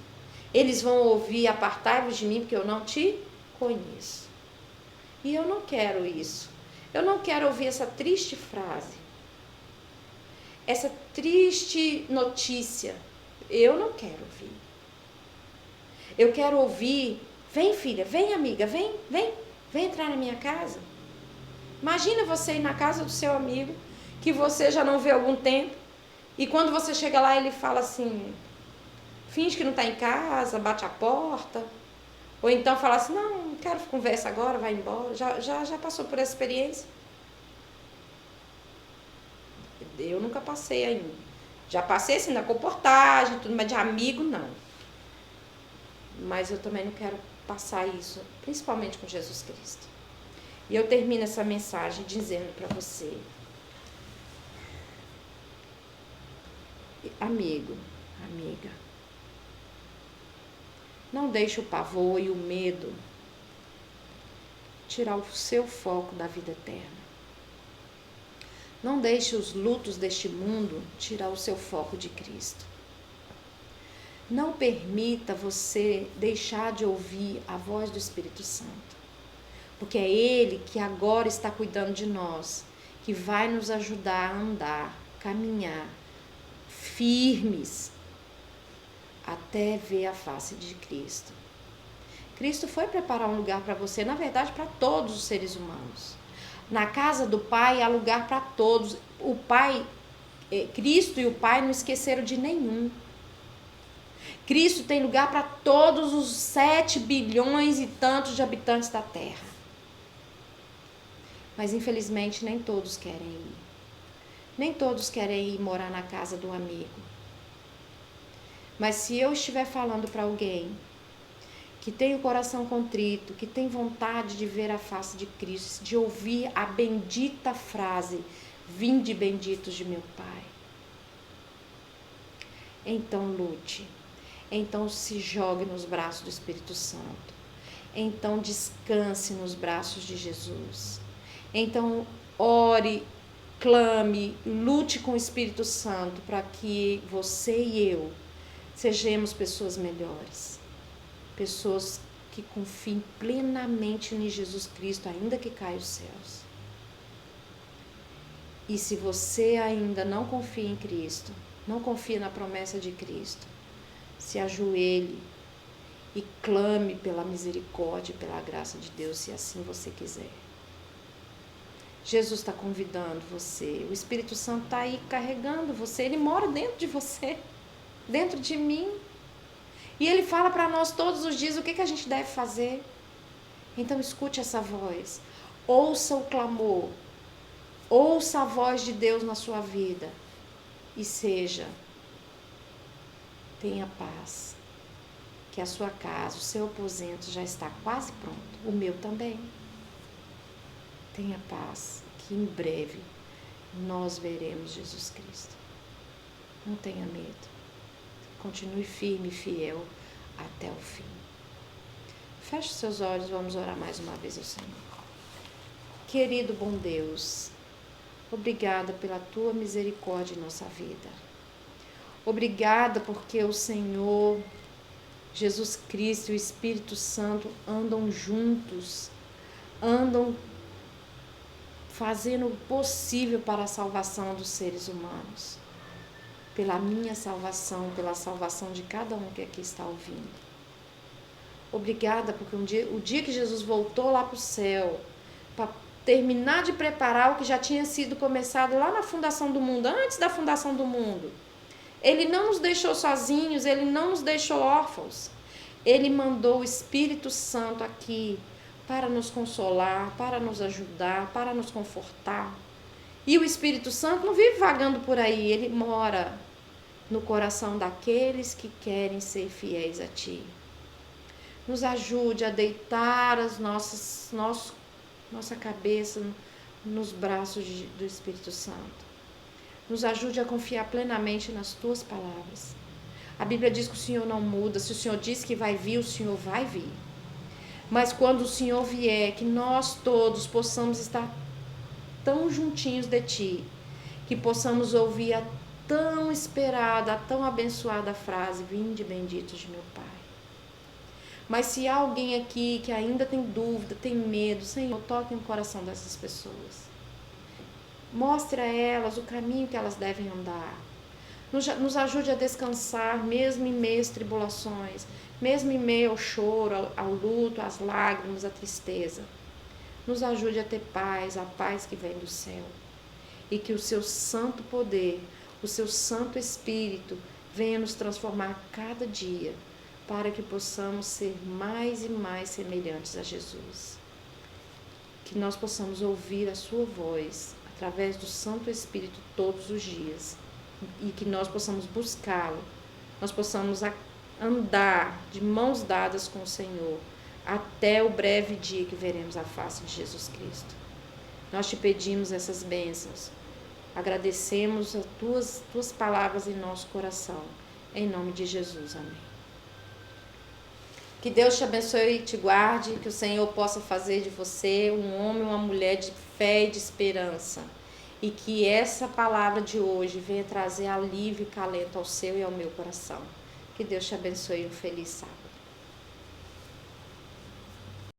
Eles vão ouvir: apartai-vos de mim, porque eu não te conheço. E eu não quero isso. Eu não quero ouvir essa triste frase, essa triste notícia. Eu não quero ouvir. Eu quero ouvir: vem, filha, vem, amiga, vem entrar na minha casa. Imagina você ir na casa do seu amigo, que você já não vê há algum tempo, e quando você chega lá, ele fala assim, finge que não está em casa, bate a porta, ou então fala assim: não quero conversa agora, vai embora. Já passou por essa experiência? Eu nunca passei ainda. Já passei assim na comportagem, tudo, mas de amigo não. Mas eu também não quero passar isso, principalmente com Jesus Cristo. E eu termino essa mensagem dizendo para você: amigo, amiga, não deixe o pavor e o medo tirar o seu foco da vida eterna. Não deixe os lutos deste mundo tirar o seu foco de Cristo. Não permita você deixar de ouvir a voz do Espírito Santo, porque é Ele que agora está cuidando de nós, que vai nos ajudar a andar, caminhar firmes até ver a face de Cristo. Cristo foi preparar um lugar para você, na verdade, para todos os seres humanos. Na casa do Pai há lugar para todos. O Pai, Cristo e o Pai não esqueceram de nenhum. Cristo tem lugar para todos os 7 bilhões e tantos de habitantes da Terra. Mas infelizmente nem todos querem ir. Nem todos querem ir morar na casa do amigo. Mas se eu estiver falando para alguém que tem o coração contrito, que tem vontade de ver a face de Cristo, de ouvir a bendita frase: vinde benditos de meu Pai, então lute, então se jogue nos braços do Espírito Santo, então descanse nos braços de Jesus, então ore, clame, lute com o Espírito Santo para que você e eu sejamos pessoas melhores. Pessoas que confiem plenamente em Jesus Cristo, ainda que caia os céus. E se você ainda não confia em Cristo, não confia na promessa de Cristo, se ajoelhe e clame pela misericórdia e pela graça de Deus, se assim você quiser. Jesus está convidando você, o Espírito Santo está aí carregando você, ele mora dentro de você, dentro de mim. E ele fala para nós todos os dias o que a gente deve fazer. Então escute essa voz, ouça o clamor, ouça a voz de Deus na sua vida e tenha paz, que a sua casa, o seu aposento já está quase pronto, o meu também. Tenha paz, que em breve nós veremos Jesus Cristo. Não tenha medo. Continue firme e fiel até o fim. Feche seus olhos, vamos orar mais uma vez ao Senhor. Querido bom Deus, obrigada pela tua misericórdia em nossa vida. Obrigada porque o Senhor, Jesus Cristo e o Espírito Santo andam juntos, andam fazendo o possível para a salvação dos seres humanos. Pela minha salvação, pela salvação de cada um que aqui está ouvindo. Obrigada, porque o dia que Jesus voltou lá para o céu, para terminar de preparar o que já tinha sido começado lá na fundação do mundo, antes da fundação do mundo, Ele não nos deixou sozinhos, Ele não nos deixou órfãos. Ele mandou o Espírito Santo aqui para nos consolar, para nos ajudar, para nos confortar. E o Espírito Santo não vive vagando por aí, ele mora no coração daqueles que querem ser fiéis a Ti. Nos ajude a deitar nossa cabeça nos braços do Espírito Santo. Nos ajude a confiar plenamente nas Tuas palavras. A Bíblia diz que o Senhor não muda. Se o Senhor diz que vai vir, o Senhor vai vir. Mas quando o Senhor vier, que nós todos possamos estar tão juntinhos de Ti, que possamos ouvir a tão esperada, a tão abençoada frase: vinde benditos de meu Pai. Mas se há alguém aqui que ainda tem dúvida, tem medo, Senhor, toque no coração dessas pessoas. Mostre a elas o caminho que elas devem andar. Nos ajude a descansar, mesmo em meio às tribulações, mesmo em meio ao choro, ao luto, às lágrimas, à tristeza. Nos ajude a ter paz, a paz que vem do céu. E que o seu santo poder, o seu santo Espírito venha nos transformar cada dia, para que possamos ser mais e mais semelhantes a Jesus. Que nós possamos ouvir a sua voz através do Santo Espírito todos os dias e que nós possamos buscá-lo, nós possamos andar de mãos dadas com o Senhor até o breve dia que veremos a face de Jesus Cristo. Nós te pedimos essas bênçãos, agradecemos as tuas palavras em nosso coração, em nome de Jesus, amém. Que Deus te abençoe e te guarde, que o Senhor possa fazer de você um homem e uma mulher de fé e de esperança. E que essa palavra de hoje venha trazer alívio e calento ao seu e ao meu coração. Que Deus te abençoe e um feliz sábado.